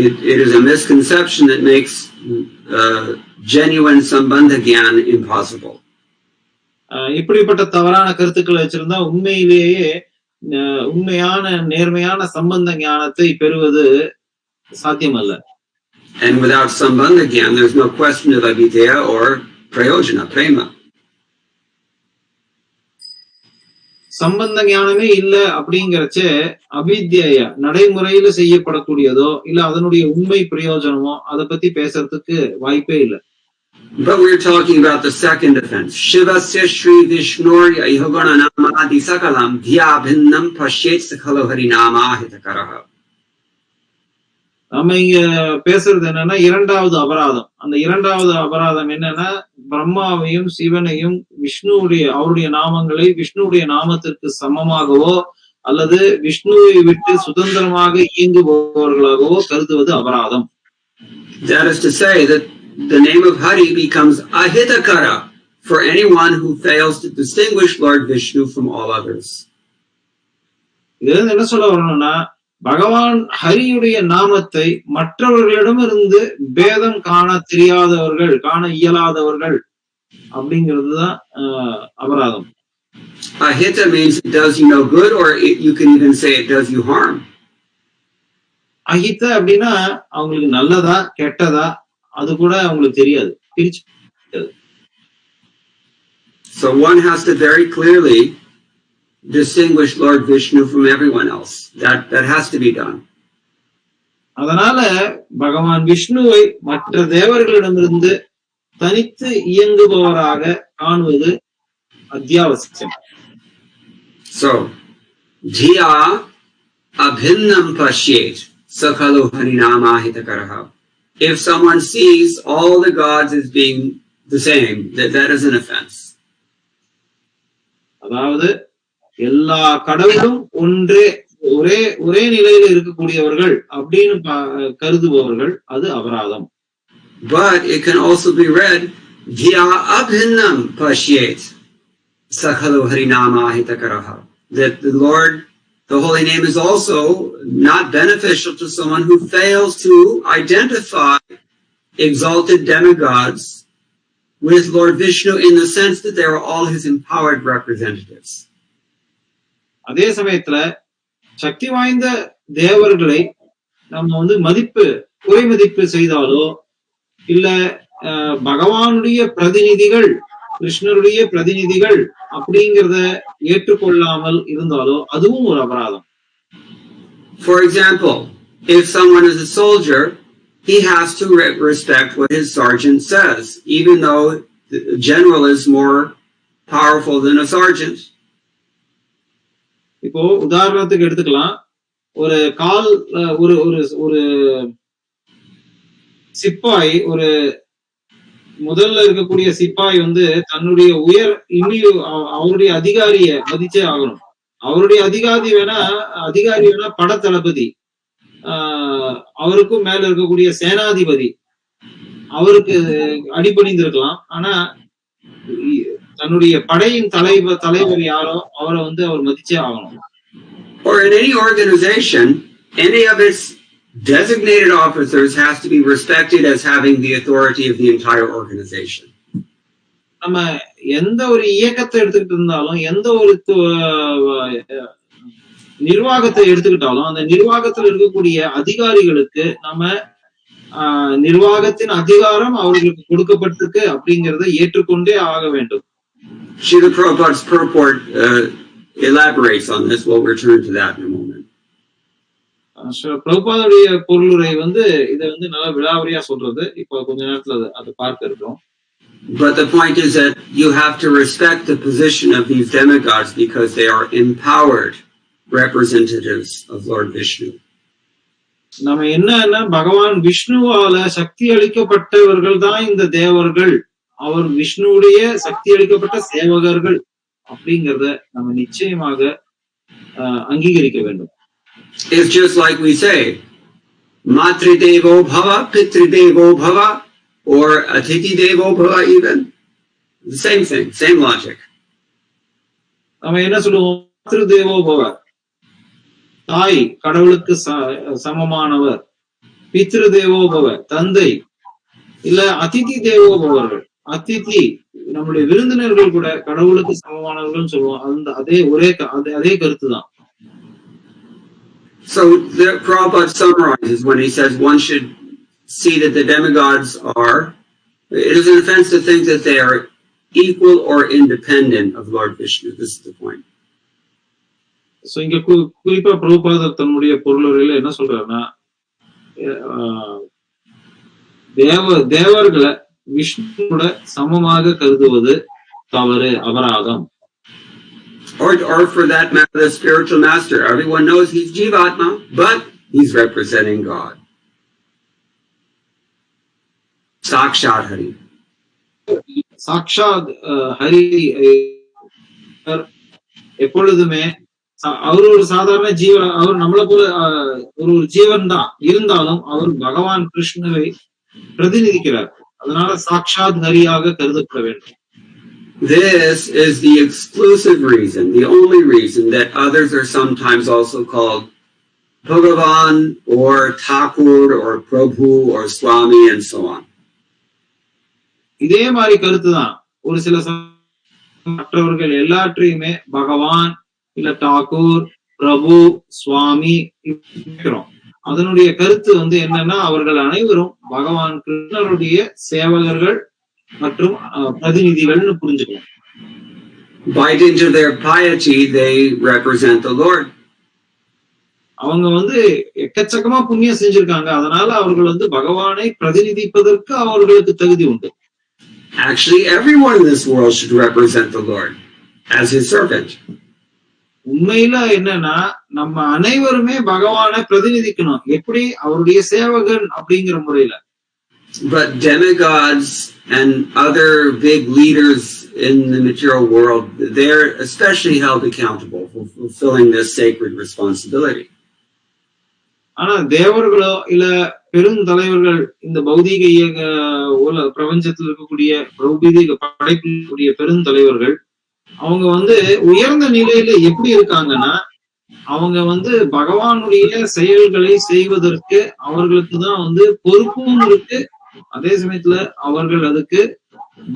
It is a misconception that makes genuine sambandha gyan impossible. இப்படிப்பட்ட தவறான கருத்துக்களை வச்சிருந்தா உண்மையிலேயே உண்மையான நேர்மையான சம்பந்த ஞானத்தை பெறுவது சாத்தியமல்ல. And without sambandha gyan, there's no question of avidya or prayojana, prema. சம்பந்த ஞானமே இல்ல அப்படிங்கறச்சே அவித்ய நடைமுறையில செய்யப்படக்கூடியதோ இல்ல அதனுடைய உண்மை பிரயோஜனமோ அதை பத்தி பேசுறதுக்கு வாய்ப்பே இல்லை. But we're talking about the second offense. Shivasya Shri Vishnurya Ihogana Namadi Sakalam Dhya Bhinnam Pashyet Sakalo Harinama Hitakaraha. நம்ம இங்க பேசுறது என்னன்னா இரண்டாவது அபராதம். அந்த இரண்டாவது அபராதம் என்னன்னா, பிரம்மாவையும் சிவனையும் அவருடைய நாமங்களை விஷ்ணுவுடைய நாமத்திற்கு சமமாகவோ அல்லது விஷ்ணுவை விட்டு சுதந்திரமாக இயங்குபவர்களாகவோ கருதுவது அபராதம். That is to say that the name of Hari becomes ahitakara for anyone who fails to distinguish Lord Vishnu from all others. இது என்ன சொல்ல வரணும்னா, பகவான் ஹரியுடைய நாமத்தை மற்றவர்களிடமிருந்து பேதம் காண தெரியாதவர்கள், காண இயலாதவர்கள் அப்படிங்கிறதுதான் அபராதம். Ahita means it does you no good, or you can even say it does you harm. அஹித அப்படின்னா அவங்களுக்கு நல்லதா கெட்டதா அது கூட அவங்களுக்கு தெரியாது, பிரிச்சு. So one has to very clearly distinguish Lord Vishnu from everyone else. That has to be done. அதனால பகவான் விஷ்ணுவை மற்ற தேவர்களிடமிருந்து தனித்து இயங்குபவராக காணுவது அத்தியாவசியம். So dhiya abhinnam pashyet sakalo harinama hitakaraha. If someone sees all the gods as being the same, that is an offense. அதாவது எல்லா கடவுளும் ஒரே நிலையில இருக்கக்கூடியவர்கள் அப்படின்னு கருதுபவர்கள், அது அபராதம். But it can also be read dhiya abhinnam pashyet sakalo harinama hitakaraha. That the Lord, the holy name, is also not beneficial to someone who fails to identify exalted demigods with Lord Vishnu in the sense that they are all his empowered representatives. அதே சமயத்துல சக்தி வாய்ந்த தேவர்களை நம்ம குறை மதிப்பு செய்தாலோ இல்ல பகவானுடைய பிரதிநிதிகள், கிருஷ்ணருடைய பிரதிநிதிகள் அப்படிங்கிறத ஏற்றுக்கொள்ளாமல் இருந்தாலோ அதுவும் ஒரு அபராதம். For example, if someone is a soldier, he has to respect what his sergeant says, even though the general is more powerful than a sergeant. இப்போ உதாரணத்துக்கு எடுத்துக்கலாம், ஒரு ஒரு சிப்பாய், ஒரு முதல்ல இருக்கக்கூடிய சிப்பாய் தன்னுடைய அவருடைய அதிகாரிய மதிச்சே ஆகணும். அவருடைய அதிகாரி வேணா பட தளபதி, அவருக்கும் மேல இருக்கக்கூடிய சேனாதிபதி அவருக்கு அடிபணிந்திருக்கலாம். ஆனா தன்னுடைய படையின் தலைவர் யாரோ அவரை அவர் மதிச்சே ஆகணும். Or in any organization, any of its designated officers has to be respected as having the authority of the entire organization. நம்ம எந்த ஒரு இயக்கத்தை எடுத்துக்கிட்டு இருந்தாலும், எந்த ஒரு நிர்வாகத்தை எடுத்துக்கிட்டாலும், அந்த நிர்வாகத்தில் இருக்கக்கூடிய அதிகாரிகளுக்கு நம்ம நிர்வாகத்தின் அதிகாரம் அவர்களுக்கு கொடுக்கப்பட்டிருக்கு அப்படிங்கறத ஏற்றுக்கொண்டே ஆக வேண்டும். Srila Prabhupada's purport elaborates on this. We'll return to that in a moment. பிரபுபாதுடைய பொருளுரை இதை நல்லா விலாவரியா சொல்றது. இப்ப கொஞ்ச நேரத்துல அதை பார்க்க இருக்கோம். But the point is that you have to respect the position of these demigods because they are empowered representatives of Lord Vishnu. நம்ம என்னன்னா, பகவான் விஷ்ணுவால சக்தி அளிக்கப்பட்டவர்கள் தான் இந்த தேவர்கள், அவர் விஷ்ணுவுடைய சக்தி அளிக்கப்பட்ட சேவகர்கள் அப்படிங்கறத நம்ம நிச்சயமாக அங்கீகரிக்க வேண்டும். It's just like we say, Matri Devo Bhava, Pitri Devo Bhava, or Atiti Devo Bhava even. The same thing, same logic. நம்ம என்ன சொல்லுவோம்? மாத்ரு தேவோ பவ, தாய் கடவுளுக்கு சமமானவர். பித்ரு தேவோ பவ, தந்தை. இல்ல அதிதி தேவோ பவர்கள், அதிதி நம்முடைய விருந்தினர்கள் கூட கடவுளுக்கு சமமானவர்கள் சொல்லுவோம். அதே கருத்து தான். So the Prabhupada summarizes when he says one should see that the demigods are, it is an offense to think that they are equal or independent of Lord Vishnu. This is the point. So இங்க குறிப்பா பிரபுபாதர் தன்னுடைய பொருளுரையில என்ன சொல்றாருன்னா, தேவர்களை விஷ்ணுவோட சமமாக கருதுவது தவறு, அபராதம். Or for that matter, the spiritual master. Everyone knows he's Jivatma, but he's representing God. Sakshat Hari. சாக்ஷாத் ஹரி எப்பொழுதுமே அவர் ஒரு சாதாரண ஜீவன், அவர் நம்மளை போல ஒரு ஜீவன் தான், இருந்தாலும் அவர் பகவான் கிருஷ்ணரை பிரதிநிதிக்கிறார். அதனால சாக்ஷாத் ஹரியாக கருதப்பட வேண்டும். This is the exclusive reason, the only reason that others are sometimes also called Bhagavan or Thakur or Prabhu or Swami and so on. இதே மாதிரி கருத்துதான் ஒரு சில மற்றவர்கள் எல்லாற்றையுமே பகவான் இல்ல டாக்கூர், பிரபு, சுவாமி இருக்கிறோம். அதனுடைய கருத்து என்னன்னா, அவர்கள் அனைவரும் பகவான் கிருஷ்ணருடைய சேவகர்கள் மற்றும் பிரதிநிதிகள்னு புரிஞ்சுக்கலாம். By dint of their piety, they represent the Lord. அவங்க எக்கச்சக்கமா புண்ணியம் செஞ்சிருக்காங்க, அதனால அவர்கள் பகவானை பிரதிநிதிப்பதற்கு அவர்களுக்கு தகுதி உண்டு. Actually, everyone in this world should represent the Lord as his servant. உண்மையில என்னன்னா, நம்ம அனைவருமே பகவானை பிரதிநிதிக்கணும். எப்படி? அவருடைய சேவகன் அப்படிங்கிற முறையில. But demigods and other big leaders in the material world, they're especially held accountable for fulfilling this sacred responsibility. ஆனா தேவர்களோ இல்ல பெருந்தலைவர்கள், இந்த பௌதீக பிரபஞ்சத்தில் இருக்கக்கூடிய பௌதீக படைப்பில் இருக்கக்கூடிய பெருந்தலைவர்கள், அவங்க உயர்ந்த நிலையில எப்படி இருக்காங்கன்னா, அவங்க பகவானுடைய செயல்களை செய்வதற்கு அவர்களுக்கு தான் பொறுப்பும் இருக்கு. அதே சமயத்துல அவர்கள் அதுக்கு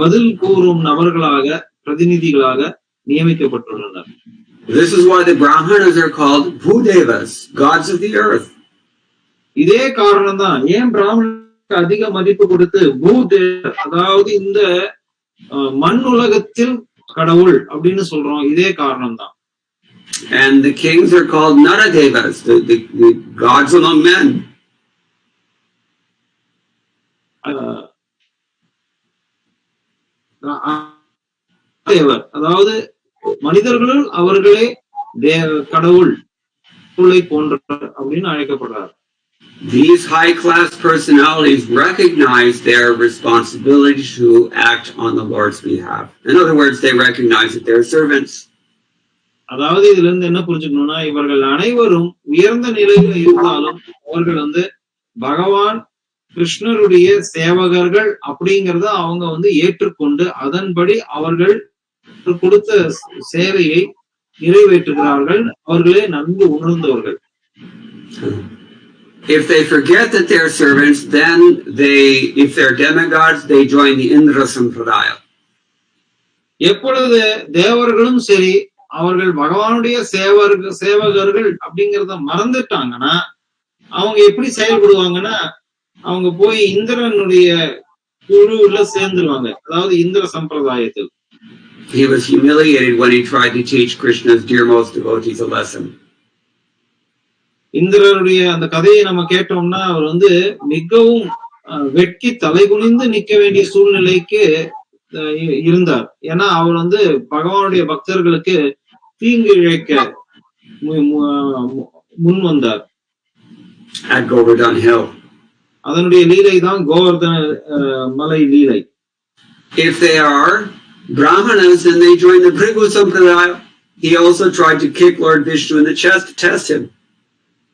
பதில் கூறும் நபர்களாக, பிரதிநிதிகளாக நியமிக்கப்பட்டுள்ளனர். This is why the Brahmanas are called Bhudevas, gods of the earth. இதே காரணம் தான் ஏன் பிராமணனுக்கு அதிக மதிப்பு கொடுத்து பூதேவர், அதாவது இந்த மண் உலகத்தில் கடவுள் அப்படின்னு சொல்றோம். இதே காரணம் தான். And the kings are called Naradevas, the gods among men. தேவர், அதாவது மனிதர்களுள் அவர்களே கடவுள் போன்றவர் அப்படின்னு அழைக்கப்படுறார். These high-class personalities recognize their responsibility to act on the Lord's behalf. In other words, they recognize that they're servants. அதாவது இதுல இருந்து என்ன புரிஞ்சுக்கணும்னா, இவர்கள் அனைவரும் உயர்ந்த நிலையில இருந்தாலும் அவர்கள் பகவான் கிருஷ்ணருடைய சேவகர்கள் அப்படிங்கறத அவங்க ஏற்றுக்கொண்டு அதன்படி அவர்கள் கொடுத்த சேவையை நிறைவேற்றுகிறார்கள். அவர்களே நன்கு உணர்ந்தவர்கள். If they forget that they're servants, then if they're demigods, they join the Indra Sampradaya. எப்பொழுது தேவர்களும் சரி அவர்கள் பகவானுடைய சேவகர்கள் அப்படிங்கறத மறந்துட்டாங்கன்னா, அவங்க எப்படி செயல்படுவாங்கன்னா, அவங்க போய் இந்திரனுடைய குழுவுல சேர்ந்துருவாங்க, அதாவது இந்திர சம்பிரதாயத்தில். He was humiliated when he tried to teach Krishna's dearmost devotees a lesson. இந்திரனுடைய அந்த கதையை நம்ம கேட்டோம்னா, அவர் மிகவும் வெட்கி தலைகுனிந்து நிக்க வேண்டிய சூழ்நிலைக்கு இருந்தார். ஏன்னா அவர் பகவானுடைய பக்தர்களுக்கு தீங்கு இழைக்க முன் வந்தார். At Govardhan Hill. அதனுடைய லீலை தான் கோவர்தன மலை லீலை. If they are Brahmanas, then they join the Bhrigu Sampradaya. He also tried to kick Lord Vishnu in the chest to test him.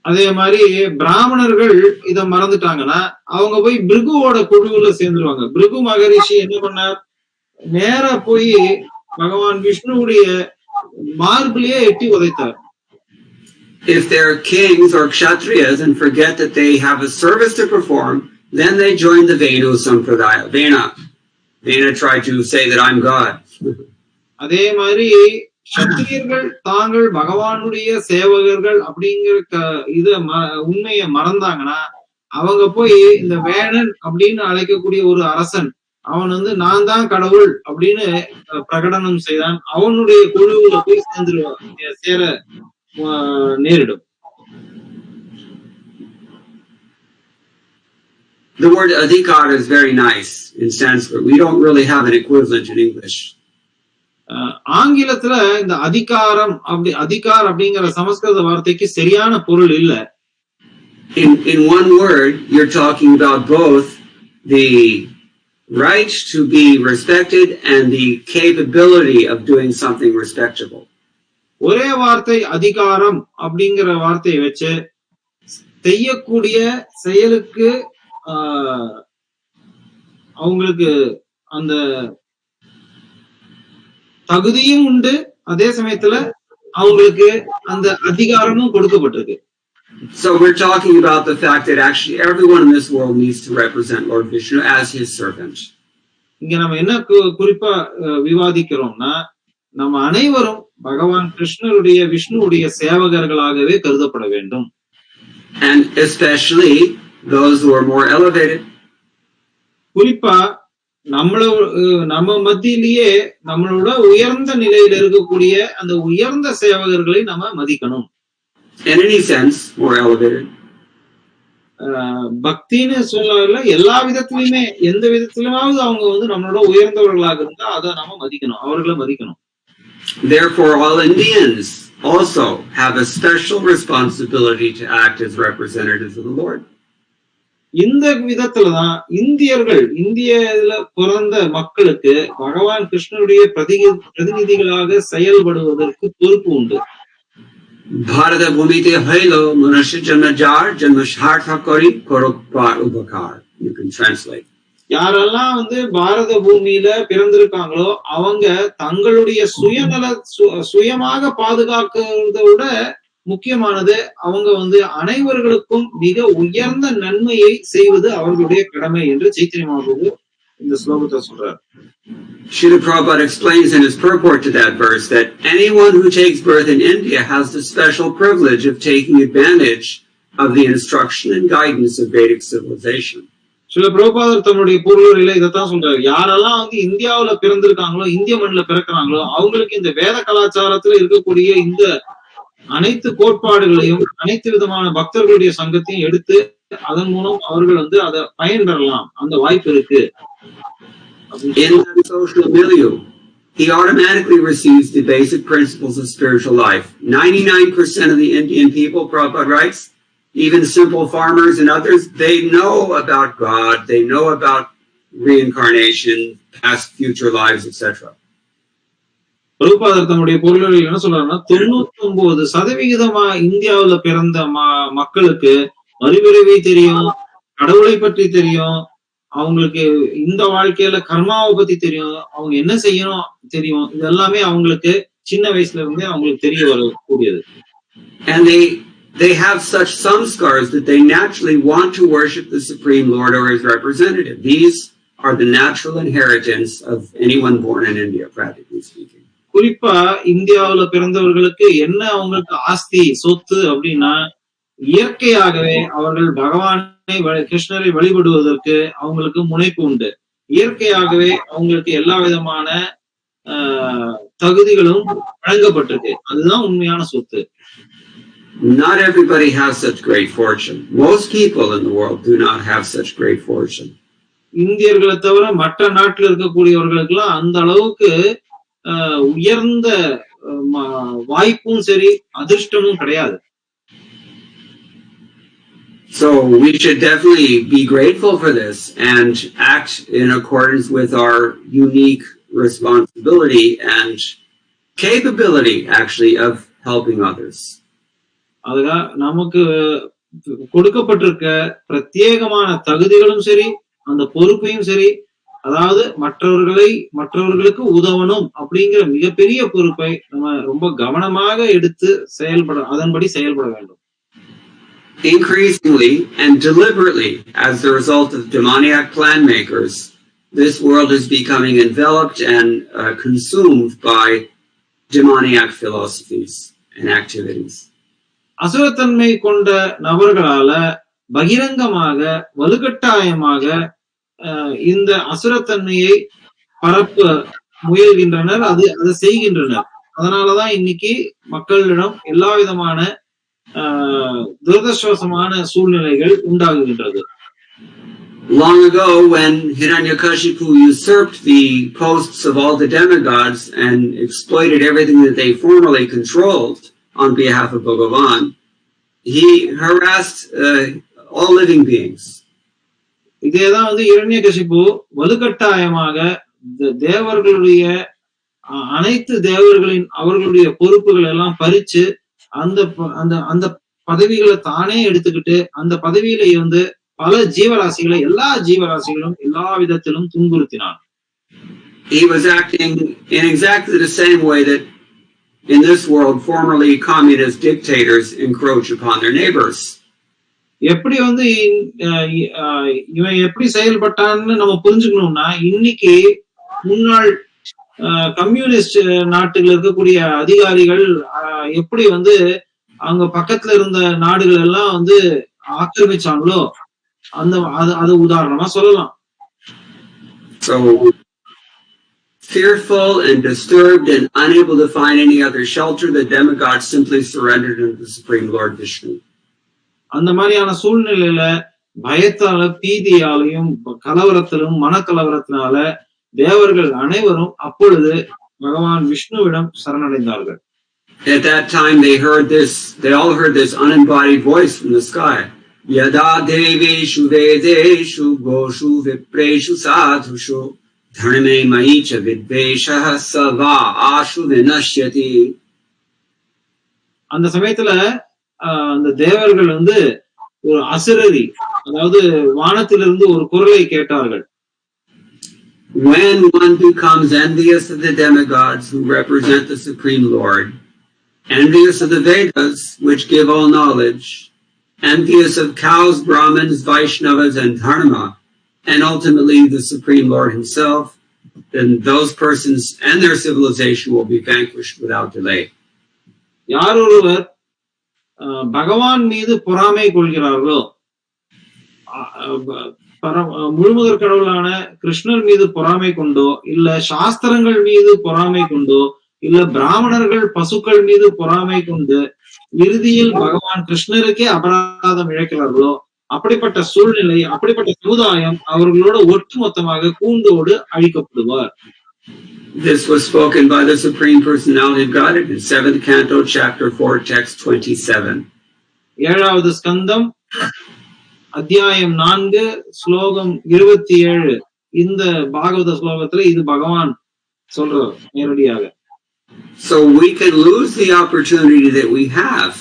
அதே மாதிரி பிராமணர்கள் இத மறந்துட்டாங்கன்னா அவங்க போய் பிருகுவோட குழுவுல சேர்ந்துருவாங்க. பிருகு மகரிஷி என்ன பண்ணார்? நேரா போய் பகவான் விஷ்ணுவுடைய மார்பிலேயே எட்டி உதைத்தார். If they're kings or kshatriyas and forget that they have a service to perform, then they join the Venu Sampradaya. Vena tried to say that I'm God. அதே மாதிரி சத்திரியர்கள் தாங்கள் பகவானுடைய சேவகர்கள் அப்படிங்கிற உண்மையை மறந்தாங்கன்னா அவங்க போய் இந்த வேணன் அப்படின்னு அழைக்கக்கூடிய ஒரு அரசன், அவன் நான் தான் கடவுள் அப்படின்னு பிரகடனம் செய்தான். அவனுடைய குழுவுல போய் சேர நேரிடும். The word adhikar is very nice in Sanskrit. We don't really have an equivalent in English. ஆங்கிலத்துல இந்த அதிகாரம் அதிகார் அப்படிங்கிற சமஸ்கிருத வார்த்தைக்கு சரியான பொருள் இல்ல. In one word, you're talking about both the right to be respected and the capability of doing something respectable. ஒரே வார்த்தை அதிகாரம் அப்படிங்கிற வார்த்தையை வச்சு செய்யக்கூடிய செயலுக்கு அவங்களுக்கு அந்த தகுதியும் உண்டு, அதே சமயத்துல அவங்களுக்கு அந்த அதிகாரமும் கொடுக்கப்பட்டிருக்கு. So we're talking about the fact that actually everyone in this world needs to represent Lord Vishnu as his servant. இங்க நம்ம என்ன குறிப்பா விவாதிக்கிறோம்னா, நம்ம அனைவரும் பகவான் கிருஷ்ணருடைய விஷ்ணுவுடைய சேவகர்களாகவே கருதப்பட வேண்டும். And especially those who are more elevated. குறிப்பா நம்ம மத்தியிலேயே நம்மளோட உயர்ந்த நிலையில இருக்கக்கூடிய அந்த உயர்ந்த சேவகர்களை நம்ம மதிக்கணும். In any sense, more elevated. பக்தின்னு சொல்லல, எல்லா விதத்திலுமே எந்த விதத்திலுமாவது அவங்க நம்மளோட உயர்ந்தவர்களாக இருந்தா அதை நம்ம மதிக்கணும், அவர்களை மதிக்கணும். Therefore, all Indians also have a special responsibility to act as representatives of the Lord. இந்த விதத்துலதான் இந்தியத்துல பிறந்த மக்களுக்கு பகவான் கிருஷ்ணனுடைய பிரதிநிதிகளாக செயல்படுவதற்கு பொறுப்பு உண்டு. Bharata bhumite hailo manusya janma jar janma shartha kari korokpar ubakar. You can translate. யாரெல்லாம் பாரத பூமியில பிறந்திருக்காங்களோ அவங்க தங்களுடைய சுயமாக பாதுகாக்கிறத விட முக்கியமானது அவங்க அனைவர்களுக்கும் மிக உயர்ந்த நன்மையை செய்வது அவர்களுடைய கடமை என்று சைத்தன்ய மகாபிரபு இந்த ஸ்லோகத்தை சொல்றார். Srila Prabhupada explains in his purport to that verse that anyone who takes birth in India has the special privilege of taking advantage of the instruction and guidance of Vedic civilization. Srila பிரபுபாதர் தன்னுடைய பொருளுரையில இதைத்தான் சொல்றாரு. யாரெல்லாம் இந்தியாவுல பிறந்திருக்காங்களோ, இந்திய மண்ணில பிறக்கிறாங்களோ, அவங்களுக்கு இந்த வேத கலாச்சாரத்துல இருக்கக்கூடிய இந்த அனைத்து கோட்பாடுகளையும் அனைத்து விதமான பக்தர்களுடைய சங்கத்தையும் எடுத்து அதன் மூலம் அவர்கள் அதை பயன்பெறலாம், அந்த வாய்ப்பு இருக்கு. In the social milieu, he automatically receives the basic principles of spiritual life. 99% of the Indian people, Prabhupada writes, even simple farmers and others, they know about God, they know about reincarnation, past, future lives, etc. பிரபுபாதர் தன்னுடைய பொருளில் என்ன சொல்றாருன்னா, 99% இந்தியாவுல பிறந்த மக்களுக்கு மறுபிறவி தெரியும், கடவுளை பற்றி தெரியும், அவங்களுக்கு இந்த வாழ்க்கையில கர்மாவை பத்தி தெரியும், அவங்க என்ன செய்யணும் தெரியும். இது எல்லாமே அவங்களுக்கு சின்ன வயசுல இருந்தே அவங்களுக்கு தெரிய வரக்கூடியது. And they have such samskars that they naturally want to worship the Supreme Lord or his representative. These are the natural inheritance of anyone born in India, practically speaking. குறிப்பா இந்தியாவுல பிறந்தவர்களுக்கு என்ன அவங்களுக்கு ஆஸ்தி சொத்து அப்படின்னா, இயற்கையாகவே அவர்கள் பகவானை கிருஷ்ணரை வழிபடுவதற்கு அவங்களுக்கு முனைப்பு உண்டு. இயற்கையாகவே அவங்களுக்கு எல்லா விதமான தகுதிகளும் வழங்கப்பட்டிருக்கு. அதுதான் உண்மையான சொத்து. Not everybody has such great fortune. Most people in the world do not have such great fortune. இந்தியர்களை தவிர மற்ற நாட்டில் இருக்கக்கூடியவர்களுக்கு எல்லாம் அந்த அளவுக்கு உயர்ந்த வாய்ப்பும் சரி அதிர்ஷ்டமும் கிடையாது. So we should definitely be grateful for this and act in accordance with our unique responsibility and capability actually of helping others. அதுதான் நமக்கு கொடுக்கப்பட்டிருக்க பிரத்யேகமான தகுதிகளும் சரி, அந்த பொறுப்பையும் சரி, அதாவது மற்றவர்களுக்கு உதவணும் அப்படிங்கிற மிகப்பெரிய பொறுப்பை நம்ம ரொம்ப கவனமாக எடுத்து அதன்படி செயல்பட வேண்டும். Increasingly and deliberately, as the result of demoniac plan makers, this world is becoming enveloped and consumed by demoniac philosophies and activities. அசுரத்தன்மை கொண்ட நபர்களால பகிரங்கமாக வலுக்கட்டாயமாக இந்த அசுரத்தன்மையை பரப்ப முயல்கின்றனர், அதை செய்கின்றனர். அதனாலதான் இன்னைக்கு மக்களிடம் எல்லா விதமான துரதிருஷ்டவசமான சூழ்நிலைகள் உண்டாகுகின்றது. Long ago, when Hiranyakashipu usurped the posts of all the demigods and exploited everything that they formerly controlled on behalf of Bhagavan, he harassed all living beings. இதேதான் இரண்யகசிபு வலுக்கட்டாயமாக தேவர்களுடைய அனைத்து தேவர்களின் அவர்களுடைய பொறுப்புகள் எல்லாம் பறிச்சு அந்த அந்த பதவிகளை தானே எடுத்துக்கிட்டு அந்த பதவியில பல ஜீவராசிகளை எல்லா ஜீவராசிகளும் எல்லா விதத்திலும் துன்புறுத்தினான். He was acting in exactly the same way that in this world formerly communist dictators encroach upon their neighbors. எப்படி இவன் எப்படி செயல்பட்டான்னு நம்ம புரிஞ்சுக்கணும்னா, இன்னைக்கு முன்னாள் கம்யூனிஸ்ட் நாட்டுல இருக்கக்கூடிய அதிகாரிகள் எப்படி அங்க பக்கத்துல இருந்த நாடுகள் எல்லாம் ஆக்கிரமிச்சாங்களோ அது உதாரணமா சொல்லலாம். So fearful and disturbed and unable to find any other shelter, the demigods simply surrendered unto the Supreme Lord Vishnu. அந்த மாதிரியான சூழ்நிலையில பயத்தால பீதியாலையும் கலவரத்திலும் மனக்கலவரத்தினால தேவர்கள் அனைவரும் அப்பொழுது பகவான் விஷ்ணுவிடம் சரணடைந்தார்கள். At that time they all heard this unembodied voice from the sky. Yada deveshu vedeshu goshu vipreshu sadhushu dharme maicha vidveshah sava ashu vinashyati. அந்த சமயத்துல அந்த தேவர்கள் ஒரு அசுரரி, அதாவது வானத்திலிருந்து ஒரு குரலை கேட்டார்கள். When one becomes envious of the demigods who represent the Supreme Lord, envious of the Vedas which give all knowledge, envious of cows, Brahmins, Vaishnavas, and Dharma, and ultimately the Supreme Lord himself, then those persons and their civilization will be vanquished without delay. யார் ஒருவர் பகவான் மீது பொறாமை கொள்கிறார்களோ, முழுமுதற் கடவுளான கிருஷ்ணர் மீது பொறாமை கொண்டோ, இல்ல சாஸ்திரங்கள் மீது பொறாமை கொண்டோ, இல்ல பிராமணர்கள் பசுக்கள் மீது பொறாமை கொண்டு இறுதியில் பகவான் கிருஷ்ணருக்கே அபராதம் இழைக்கிறார்களோ, அப்படிப்பட்ட சூழ்நிலை, அப்படிப்பட்ட சமுதாயம் அவர்களோட ஒட்டுமொத்தமாக கூண்டோடு அழிக்கப்படுவார். This was spoken by the Supreme Personality of Godhead in 7th Canto, Chapter 4, Text 27. 7வது ஸ்கந்தம், அத்தியாயம் 4, ஸ்லோகம் 27. இந்த பாகவத ஸ்லோகத்துல இது பகவான் சொல்றார் நேரடியாக. So we can lose the opportunity that we have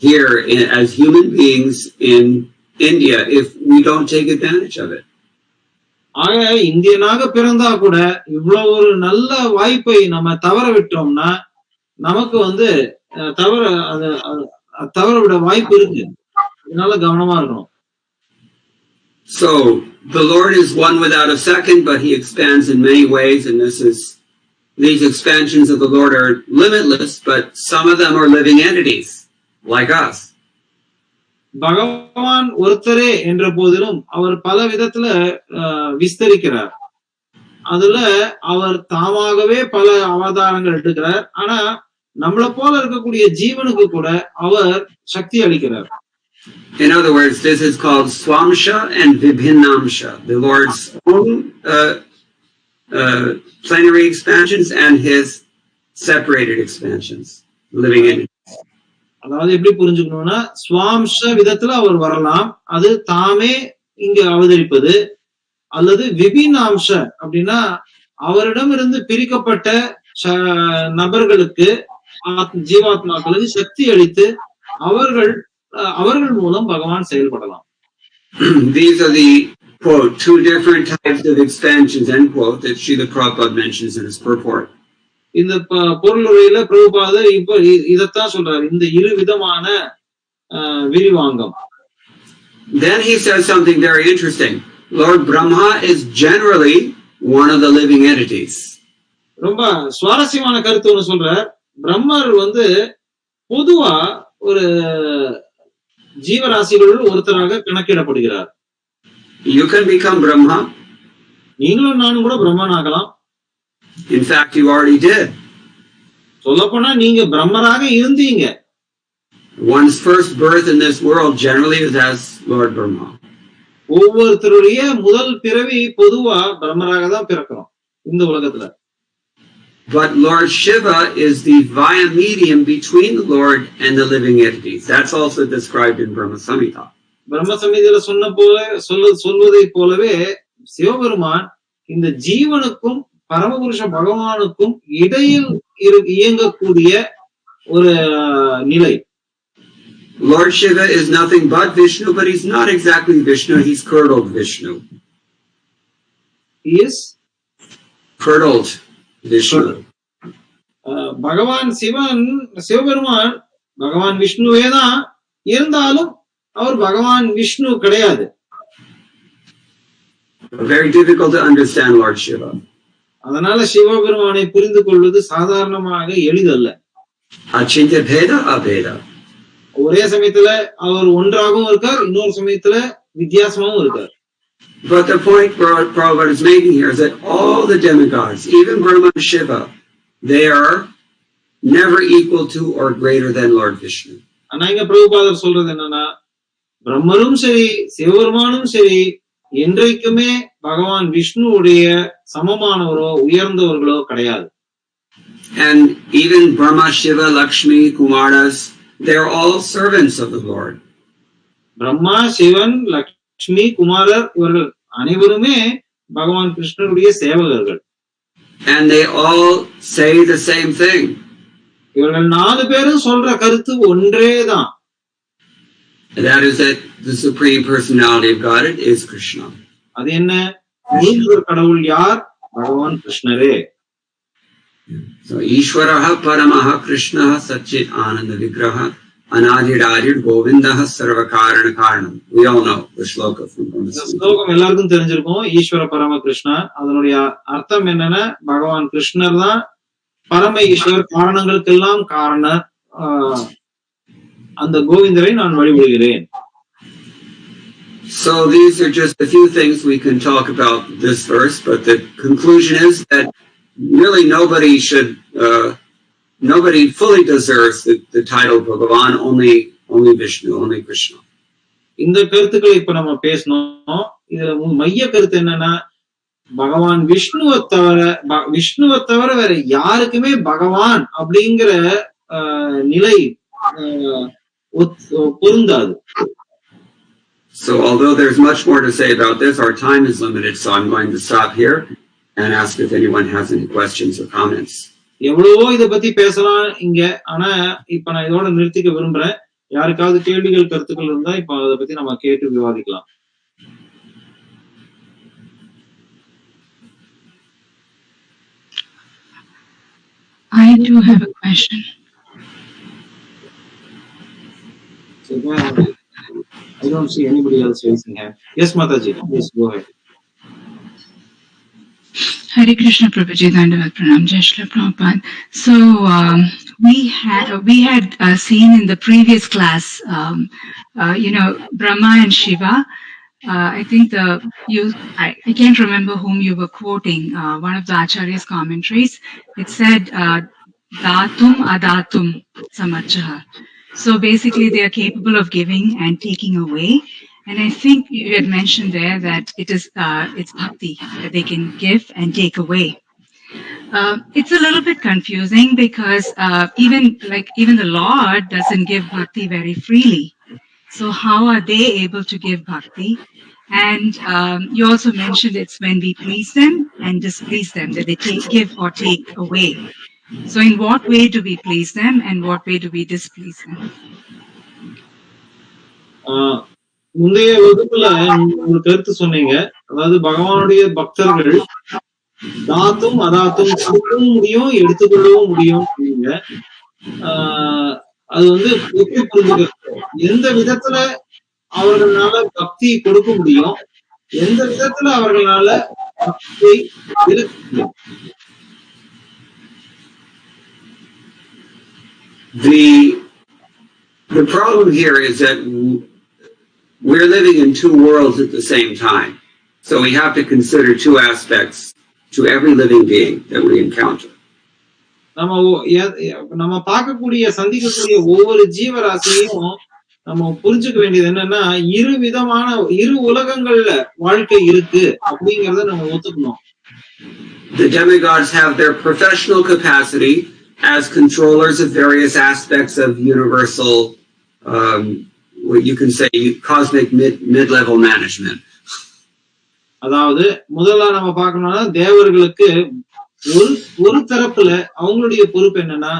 here as human beings in India if we don't take advantage of it. ஆக இந்தியனாக பிறந்தா கூட இவ்வளவு ஒரு நல்ல வாய்ப்பை நம்ம தவற விட்டோம்னா நமக்கு தவற விட வாய்ப்பு இருக்கு. அதனால கவனமா இருக்கணும். So the Lord is one without a second, but he expands in many ways, and these expansions of the Lord are limitless, but some of them are living entities like us. பகவான் ஒருத்தரே என்ற போதிலும் அவர் பல விதத்துல விஸ்தரிக்கிறார். அதுல அவர் தாமாகவே பல அவதாரங்கள் எடுக்கிறார். ஆனா நம்மளை போல இருக்கக்கூடிய ஜீவனுக்கு கூட அவர் சக்தி அளிக்கிறார். In other words, this is called Swamsha and Vibhinnamsha, the Lord's own plenary expansions and his separated expansions, living entities. அதாவது எப்படி புரிஞ்சுக்கணும்னா, ஸ்வாம்ச விதத்துல அவர் வரலாம், அது தாமே இங்க அவதரிப்பது, அல்லது விபின்னாம்ச அப்படின்னா அவரிடம் இருந்து பிரிக்கப்பட்ட நபர்களுக்கு ஜீவாத்மாக்களுக்கு சக்தி அளித்து அவர்கள் மூலம் பகவான் செயல்படலாம். These are the quote two different types of expansions end quote that Srila Prabhupada mentions in his purport. இந்த பொருளுரையில பிரபுபாதர் இப்ப இதத்தான் சொல்றாரு, இந்த இரு விதமான விரிவாங்கம். Then he says something very interesting. Lord Brahma is generally one of the living entities. ரொம்ப சுவாரஸ்யமான கருத்து ஒண்ணு சொல்றார். பிரம்மர் பொதுவா ஒரு ஜீவராசிகளுள் ஒருத்தராக கணக்கிடப்படுகிறார். You can become Brahma. நீங்களும் நானும் கூட பிரம்மன் ஆகலாம். In fact, you already did. சொல்லப்போனா நீங்க பிரம்மராக இருந்தீங்க. One's first birth in this world generally is as Lord Brahma. ஒவ்வொருத்தருடைய முதல் பிறவி பொதுவா பிரம்மராக தான் பிறக்கிறோம் இந்த உலகத்துல. But Lord Shiva is the via medium between the Lord and the living entities. That's also described in Brahma Samhita. பிரம்ம சமிதியில சொல்வதை போலவே சிவபெருமான் இந்த ஜீவனுக்கும் பரமபுருஷ பகவானுக்கும் இடையில் இயங்கக்கூடிய ஒரு நிலை. Lord Shiva is nothing but Vishnu, but he's not exactly Vishnu, he's curdled Vishnu. He is curdled Vishnu. பகவான் சிவபெருமான் பகவான் விஷ்ணுவே தான், இருந்தாலும் அவர் பகவான் விஷ்ணு கிடையாது. Very difficult to understand Lord Shiva. அதனால சிவபெருமானை புரிந்து கொள்வது சாதாரணமாக எளிதல்ல. Achintya bheda abheda. ஒரே சமயத்துல அவர் ஒன்றாகவும் இருக்கார், இன்னொரு சமயத்துல வித்தியாசமாகவும் இருக்கார். But the point Prabhupada is making here is that all the demigods, even Brahma and Shiva, they are never equal to or greater than Lord Vishnu. ஆனா இங்க பிரபுபாதர் சொல்றது என்னன்னா, பிரம்மரும் சரி சிவபெருமானும் சரி என்றைக்குமே பகவான் விஷ்ணுவுடைய சமமானவரோ உயர்ந்தவர்களோ கிடையாது. And even Brahma, Shiva, Lakshmi, Kumaras, they're all servants of the Lord. Brahma, Sivan, Lakshmi, குமாரர் இவர்கள் அனைவருமே பகவான் கிருஷ்ணருடைய சேவகர்கள். And they all say the same thing. இவர்கள் 4 பேரும் சொல்ற கருத்து ஒன்றேதான். That is that the Supreme Personality of Godhead is Krishna. அது என்ன? கடவுள் யார்? பகவான் கிருஷ்ணரே. So Ishwaraha Paramaha Krishnaha Satchit Ananda Vigraha Anadiradir Govindaha Sarvakarana Karanam. We all know the shloka from Brahma. ஸ்லோகம் எல்லாருக்கும் தெரிஞ்சிருக்கும். ஈஸ்வர பரம கிருஷ்ணா, அதனுடைய அர்த்தம் என்னன்னா, பகவான் கிருஷ்ணர் தான் பரம ஈஸ்வர், காரணங்களுக்கெல்லாம் காரணர். அந்த கோவிந்தரை நான் வழிபடுகிறேன். So these are just a few things we can talk about this verse, but the conclusion is that really nobody fully deserves the title Bhagavan, only Vishnu, only Krishna. இந்த கருத்துக்களை இப்ப நம்ம பேசணும். இதுல மைய கருத்து என்னன்னா, பகவான் விஷ்ணுவை தவிர வேற யாருக்குமே பகவான் அப்படிங்கிற நிலை பொருந்தாது. So although there's much more to say about this, our time is limited, so I'm going to stop here and ask if anyone has any questions or comments. எவ்வளவோ இத பத்தி பேசலாம் இங்க, ஆனா இப்ப நான் இதோட நிறுத்திக்க விரும்புறேன். யாருக்காவது கேள்விகள் கருத்துக்கள் இருந்தா இப்ப அதை பத்தி நம்ம கேட்டு விவாதிக்கலாம். I do have a question. I don't see anybody else raising hand. Yes, Mataji, please go ahead. Hare Krishna, Prabhuji, Dandavat Pranam, Jai Shri Prabhupada. So we had seen in the previous class, Brahma and Shiva. I think I can't remember whom you were quoting. One of the Acharya's commentaries. It said datum adatum samarchaha. So basically, they are capable of giving and taking away. And I think you had mentioned there that it's bhakti, that they can give and take away. It's a little bit confusing because even the Lord doesn't give bhakti very freely. So how are they able to give bhakti? And you also mentioned it's when we please them and displease them that they give or take away. So in what way do we please them and what way do we displease them? முந்தைய வகுப்புல ஒரு கருத்து சொன்னீங்க. அதாவது பகவானுடைய பக்தர்கள் தாத்தும் அதாத்தும் கொடுக்கவும் முடியும், எடுத்துக்கொள்ளவும் முடியும். அது எப்படி புரிஞ்சுக்க, எந்த விதத்துல அவர்களால பக்தி கொடுக்க முடியும், எந்த விதத்துல அவர்களால பக்தியை எடுக்க முடியும். The problem here is that we're living in two worlds at the same time. So we have to consider two aspects to every living being that we encounter. நம்ம பார்க்கக்கூடிய சந்திக்கக்கூடிய ஒவ்வொரு ஜீவராசியையும் நம்ம புரிஞ்சுக்க வேண்டியது என்னன்னா, இரு உலகங்கள்ல வாழ்க்கை இருக்கு அப்படிங்கறத நம்ம ஒத்துக்கணும். The demigods have their professional capacity as controllers of various aspects of universal what you can say cosmic mid-level management. அதாவது முதல்ல நம்ம பார்க்கணும்னா தேவர்களுக்கு ஒரு தரப்புல அவங்களுடைய பொறுப்பு என்னன்னா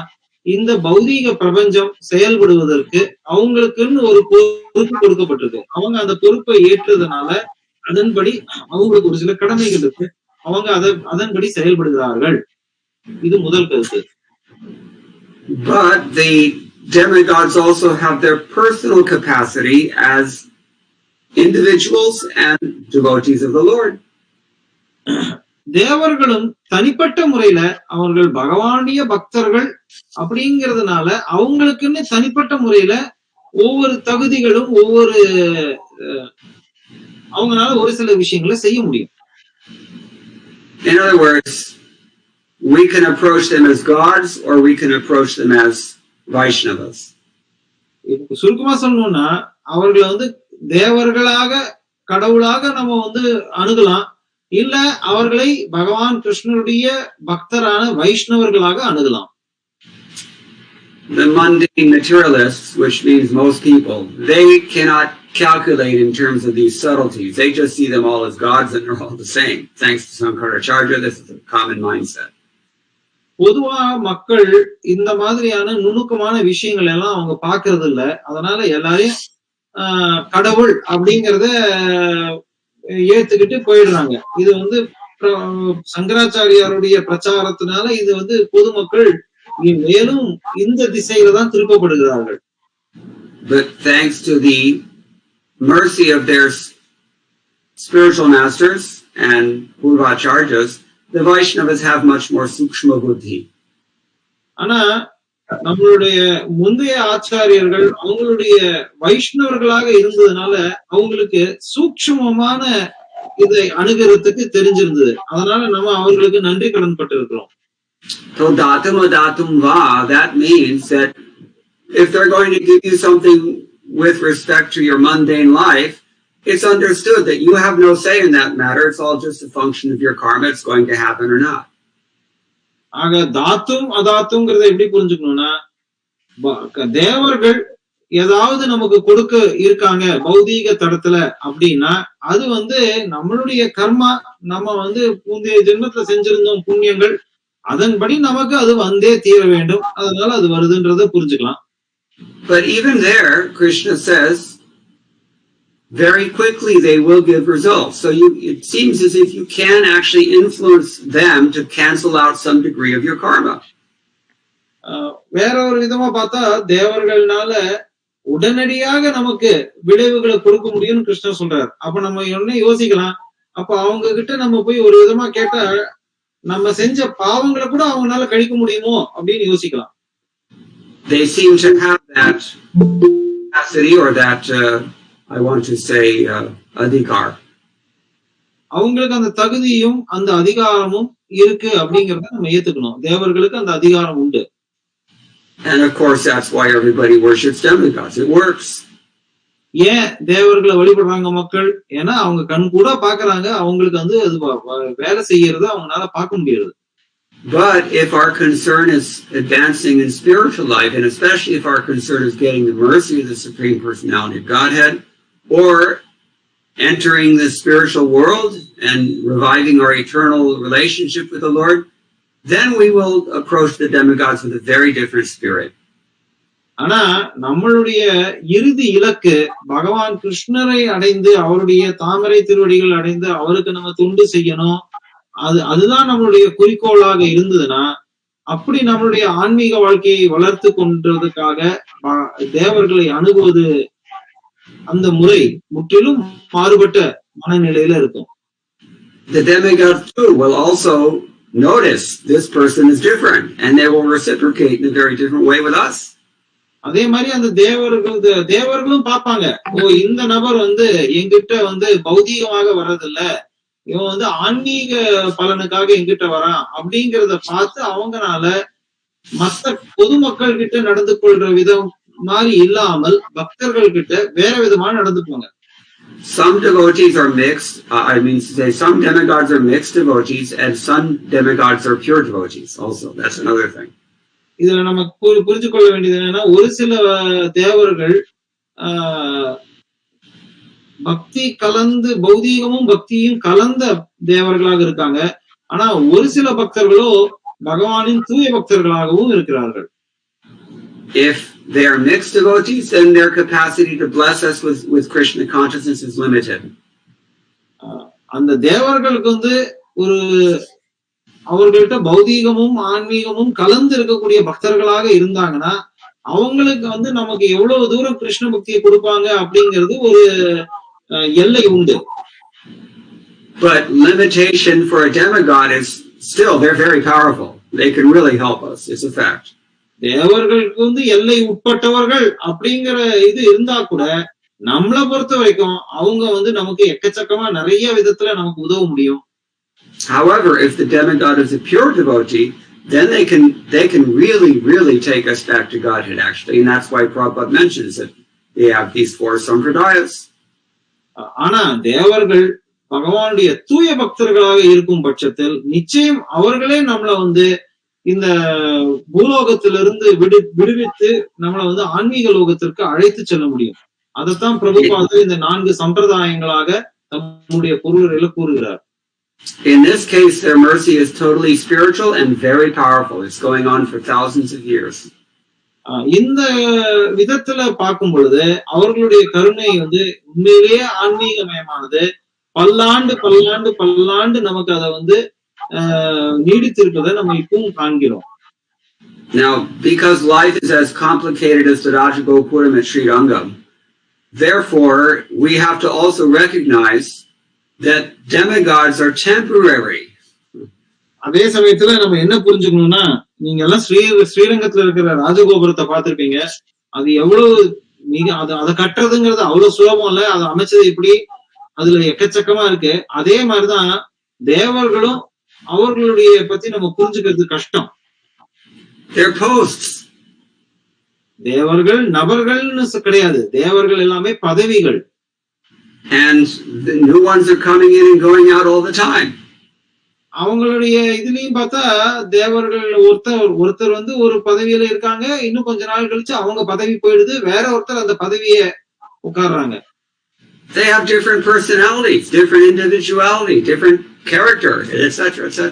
இந்த பௌதீக பிரபஞ்சம் செயல்படுவதற்கு அவங்களுக்குன்னு ஒரு பொறுப்பு கொடுக்கப்பட்டிருக்கு. அவங்க அந்த பொறுப்பை ஏற்றதுனால அதன்படி அவங்களுக்கு ஒரு சில கடமைகள் இருக்கு. அவங்க அதன்படி செயல்படுகிறார்கள். இது முதல் கருத்து. But the demigods also have their personal capacity as individuals and devotees of the Lord. தேவர்களும் தனிப்பட்ட முறையில அவர்கள் பகவானுடைய பக்தர்கள் அப்படிங்கிறதுனால அவங்களுக்குன்னு தனிப்பட்ட முறையில ஒவ்வொரு தகுதிகளும் அவங்களால ஒரு சில விஷயங்களை செய்ய முடியும். In other words, we can approach them as gods or we can approach them as Vaishnavas. சுருக்கமா சொல்லணும்னா அவர்களை தேவர்களாக கடவுளாக நம்ம அணுகலாம், இல்ல அவர்களை பகவான் கிருஷ்ணருடைய பக்தரான வைஷ்ணவர்களாக அணுகலாம். The mundane materialists, which means most people, they cannot calculate in terms of these subtleties. They just see them all as gods and they're all the same. Thanks to Sankaracharya, this is a common mindset. பொதுவா மக்கள் இந்த மாதிரியான நுணுக்கமான விஷயங்கள் எல்லாம் அவங்க பாக்குறது இல்ல. அதனால எல்லாரையும் கடவுள் அப்படிங்கறத ஏத்துக்கிட்டு போயிடுறாங்க. இது சங்கராச்சாரியாருடைய பிரச்சாரத்தினால இது பொதுமக்கள் மேலும் இந்த திசையில தான் திருப்பப்படுகிறார்கள். But thanks to the mercy of their spiritual masters and Purvacharyas, the Vaishnavas have much more sukshma buddhi. ஆனா நம்மளுடைய முந்தைய ஆச்சாரியர்கள் அவங்களுடைய வைஷ்ணவர்களாக இருந்ததுனால அவங்களுக்கு சூக்ஷ்மமான இதை அணுகிறதுக்கு தெரிஞ்சிருந்தது. அதனால நம்ம அவர்களுக்கு நன்றி கடன் பட்டு இருக்கிறோம். So datum adatum va, that means that if they're going to give you something with respect to your mundane life, it's understood that you have no say in that matter. It's all just a function of your karma. It's going to happen or not. ஆக தாத்தும் அதாத்துங்கிறத எப்படி புரிஞ்சுக்கணும்னா தேவர்கள் ஏதாவது நமக்கு கொடுக்க இருக்காங்க பௌதீக தடத்துல அப்படின்னா அது நம்மளுடைய கர்மா, நம்ம முந்தைய ஜென்மத்துல செஞ்சிருந்தோம் புண்ணியங்கள், அதன்படி நமக்கு அது வந்தே தீர வேண்டும். அதனால அது வருதுன்றத புரிஞ்சுக்கலாம். But even there, Krishna says, very quickly they will give results. So it seems as if you can actually influence them to cancel out some degree of your karma. வேற ஒரு விதமா பார்த்தா தேவர்கள்னால உடனடியாக நமக்கு விளைவுகளை கொடுக்க முடியும்னு கிருஷ்ணர் சொல்றாரு. அப்ப நம்ம என்ன யோசிக்கலாம், அப்ப அவங்க கிட்ட நம்ம போய் ஒரு விதமா கேட்டா நம்ம செஞ்ச பாவங்களை கூட அவங்களால கழிக்க முடியுமோ அப்படின்னு யோசிக்கலாம். They seem to have that capacity or that I want to say adhikar. அவங்களுக்கு அந்த தகுதியும் அந்த அதிகாரமும் இருக்கு அப்படிங்கறத நம்ம ஏத்துக்கணும். தேவர்களுக்கு அந்த அதிகாரம் உண்டு. And of course that's why everybody worships demigods. It works. ஏன் தேவர்களை வழிபடுறாங்க மக்கள்? ஏன்னா அவங்க கண் கூட பாக்குறாங்க, அவங்களுக்கு அது வேலை செய்யறது அவங்களால பார்க்க முடியாது. But if our concern is advancing in spiritual life, and especially if our concern is getting the mercy of the Supreme Personality of Godhead, or entering the spiritual world and reviving our eternal relationship with the Lord, then we will approach the demigods with a very different spirit. ஆனா நம்மளுடைய இறுதி இலக்கு பகவான் கிருஷ்ணரை அடைந்து அவருடைய தாமரை திருவடிகள் அடைந்து அவருக்கு நம்ம தொண்டு செய்யணும், அதுதான் நம்மளுடைய குறிக்கோளாக இருந்ததுன்னா அப்படி நம்மளுடைய ஆன்மீக வாழ்க்கையை வளர்த்து கொண்டதுக்காக தேவர்களை அணுகுவது அந்த முறை முற்றிலும் மாறுபட்ட மனநிலையில இருக்கும். The demigods too will also notice this person is different and they will reciprocate in a very different way with us. அதே மாதிரி அந்த தேவர்களும் பார்ப்பாங்க, ஓ இந்த நபர் எங்கிட்ட பௌதீகமாக வர்றதில்ல, இவன் ஆன்மீக பலனுக்காக எங்கிட்ட வரான் அப்படிங்கறத பார்த்து அவங்கனால மத்த பொதுமக்கள் கிட்ட நடந்து கொள்ற விதம் மாதிரி இல்லாமல் பக்தர்கள் கிட்ட வேற விதமா நடந்துப்பாங்க. Some devotees are mixed. I mean to say some demigods are mixed devotees and some demigods are pure devotees also. That's another thing. இதுல நம்ம புரிஞ்சு கொள்ள வேண்டியது என்னன்னா ஒரு சில தேவர்கள் பக்தி கலந்து பௌதீகமும் பக்தியும் கலந்த தேவர்களாக இருக்காங்க. ஆனா ஒரு சில பக்தர்களோ பகவானின் தூய பக்தர்களாகவும் இருக்கிறார்கள். If they are mixed devotees, then their capacity to bless us with Krishna consciousness is limited. அந்த தேவர்களுக்கு ஒரு அவர்கள்ட்ட பௌதீகமும் ஆன்மீகமும் கலந்து இருக்கக்கூடிய பக்தர்களாக இருந்தாங்கன்னா அவங்களுக்கு நமக்கு எவ்வளவு தூரம் கிருஷ்ண பக்தியை கொடுப்பாங்க அப்படிங்கிறது ஒரு எல்லை உண்டு. But limitation for a demigod is still, they're very powerful. They can really help us. It's a fact. தேவர்களுக்கு எல்லை உட்பட்டவர்கள் அப்படிங்கிற இது இருந்தா கூட நம்மளை பொறுத்த வரைக்கும் அவங்க நமக்கு எக்கச்சக்கமா நிறைய விதத்துல நமக்கு உதவ முடியும். However, if the demigod is a pure devotee, then they can really take us back to Godhead, actually. And that's why Prabhupada mentions that they have these 4 sampradayas. ஆனா தேவர்கள் பகவானுடைய தூய பக்தர்களாக இருக்கும் பட்சத்தில் நிச்சயம் அவர்களே நம்மளை இந்த பூலோகத்திலிருந்து விடுவித்து நம்மளை ஆன்மீக லோகத்திற்கு அழைத்து செல்ல முடியும். அதைத்தான் பிரபுபாதர் இந்த 4 சம்பிரதாயங்களாக தம்முடைய பொருளுரையில கூறுகிறார். In this case, their mercy is totally spiritual and very powerful. It's going on for thousands of years. இந்த விதத்துல பார்க்கும் பொழுது அவர்களுடைய கருணை உண்மையிலேயே ஆன்மீகமயமானது. பல்லாண்டு நமக்கு அதை நீடித்திருப்பதை நம்ம இப்பவும் காண்கிறோம். Now, because life is as complicated as the Rajagopuram at Sri Rangam, therefore we have to also recognize that demigods are temporary. அதே சமயத்துல நம்ம என்ன புரிஞ்சுக்கணும்னா, நீங்க எல்லாம் ஸ்ரீரங்கத்துல இருக்கிற ராஜகோபுரத்தை பார்த்திருப்பீங்க. அது எவ்வளவு அதை கட்டுறதுங்கிறது அவ்வளவு சுலபம் இல்ல. அதை அமைச்சது இப்படி அதுல எக்கச்சக்கமா இருக்கு. அதே மாதிரிதான் தேவர்களும் அவர்களுடைய பத்தி நம்ம புரிஞ்சுக்கிறது கஷ்டம். தேவர்கள் நபர்கள்னு கிடையாது, தேவர்கள் எல்லாமே பதவிகள். And the new ones are coming in and going out all the time. அவங்களுடைய இதுலயும் பார்த்தா தேவர்கள் ஒருத்தர் ஒரு பதவியில இருக்காங்க, இன்னும் கொஞ்ச நாள் கழிச்சு அவங்க பதவி போயிடுது, வேற ஒருத்தர் அந்த பதவிய உட்கார்றாங்க. They have different personalities, different individuality, different character, etc., etc.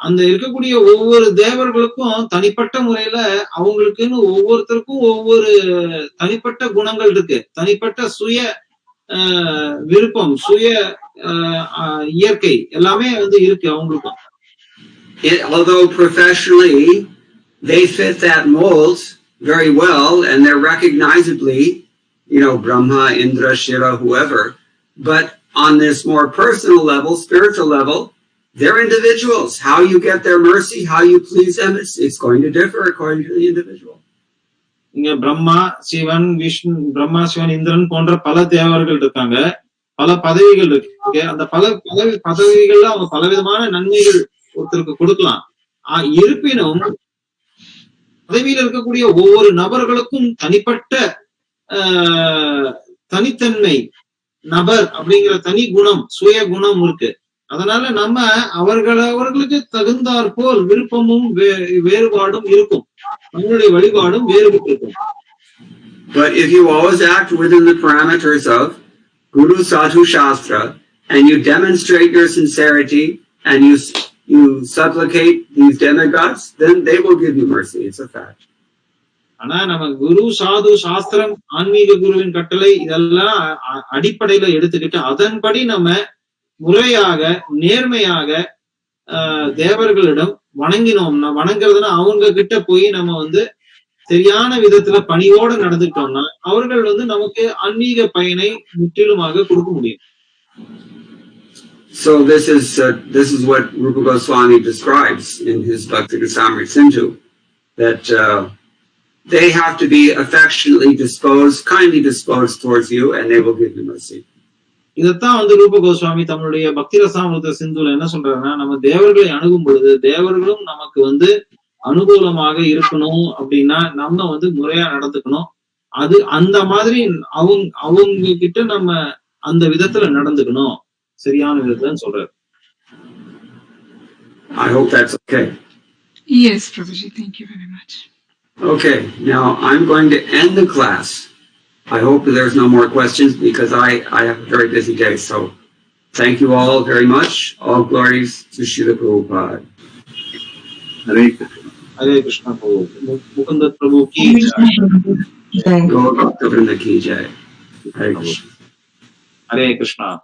அந்த இருக்கக்கூடிய ஒவ்வொரு தேவர்களுக்கும் தனிப்பட்ட முறையில அவங்களுக்குன்னு ஒவ்வொருத்தருக்கும் ஒவ்வொரு தனிப்பட்ட குணங்கள் இருக்கு, தனிப்பட்ட சுய விருப்பம், சுய இயற்கை எல்லாமே இருக்கு அவங்களுக்கும். Although professionally they fit that mold very well and they're recognizably, Brahma, Indra, Shiva, whoever, but on this more personal level, spiritual level, they're individuals. How you get their mercy, how you please them, it's going to differ according to the individual. இங்க பிரம்மா, சிவன், விஷ்ணு, பிரம்மா, சிவன், இந்திரன் போன்ற பல தேவர்கள் இருக்காங்க, பல பதவிகள் இருக்கு. அந்த பல பதவிகள்ல அவங்க பலவிதமான நன்மைகள் ஒருத்தருக்கு கொடுக்கலாம். இருப்பினும் பதவியில் இருக்கக்கூடிய ஒவ்வொரு நபர்களுக்கும் தனிப்பட்ட தனித்தன்மை, நபர் அப்படிங்கிற தனி குணம், சுய குணம் இருக்கு. அதனால நம்ம அவர்களுக்கு தகுந்தாற் போல் விருப்பமும் வேறுபாடும் இருக்கும், நம்மளுடைய வழிபாடும் வேறுபட்டு இருக்கும். But if you always act within the parameters of Guru Sadhu Shastra and you demonstrate your sincerity and you supplicate these demigods, then they will give you mercy. It's a fact. ஆனா நம்ம குரு, சாது, சாஸ்திரம், ஆன்மீக குருவின் கட்டளை இதெல்லாம் அடிப்படையில எடுத்துக்கிட்டு அதன்படி நம்ம முறையாக நேர்மையாக தேவர்களிடம் வணங்கினோம்னா, வணங்குறதுன்னா அவங்க கிட்ட போய் நம்ம சரியான விதத்துல பணியோட நடந்துட்டோம்னா அவர்கள் நமக்கு ஆன்மீக பயனை முற்றிலுமாக கொடுக்க முடியும். So this is what Rupa Goswami describes in his Bhakti Rasamrita Sindhu, that they have to be affectionately disposed, kindly disposed towards you, and they will give you mercy. இதத்தான் ரூப கோஸ்வாமி தம்முடைய பக்தி ரசாமிருத சிந்துல என்ன சொல்றாருன்னா, நம்ம தேவர்களை அணுகும் பொழுது தேவர்களும் நமக்கு அனுகூலமாக இருக்கணும் அப்படின்னா நம்ம முறையா நடந்துக்கணும். அது அந்த மாதிரி அவங்க கிட்ட நம்ம அந்த விதத்துல நடந்துக்கணும், சரியான விதத்துல சொல்றாரு. I hope that's okay. Yes, Prabhuji, thank you very much. Okay, now I'm going to end the class I hope that there's no more questions because I have a very busy day. So thank you all very much. All glories to Srila Prabhupada. Hare Krishna Prabhu. Mukunda Prabhu ki jai. Gaur Bhakta Vrinda ki jai. Hare Krishna. Hare Krishna.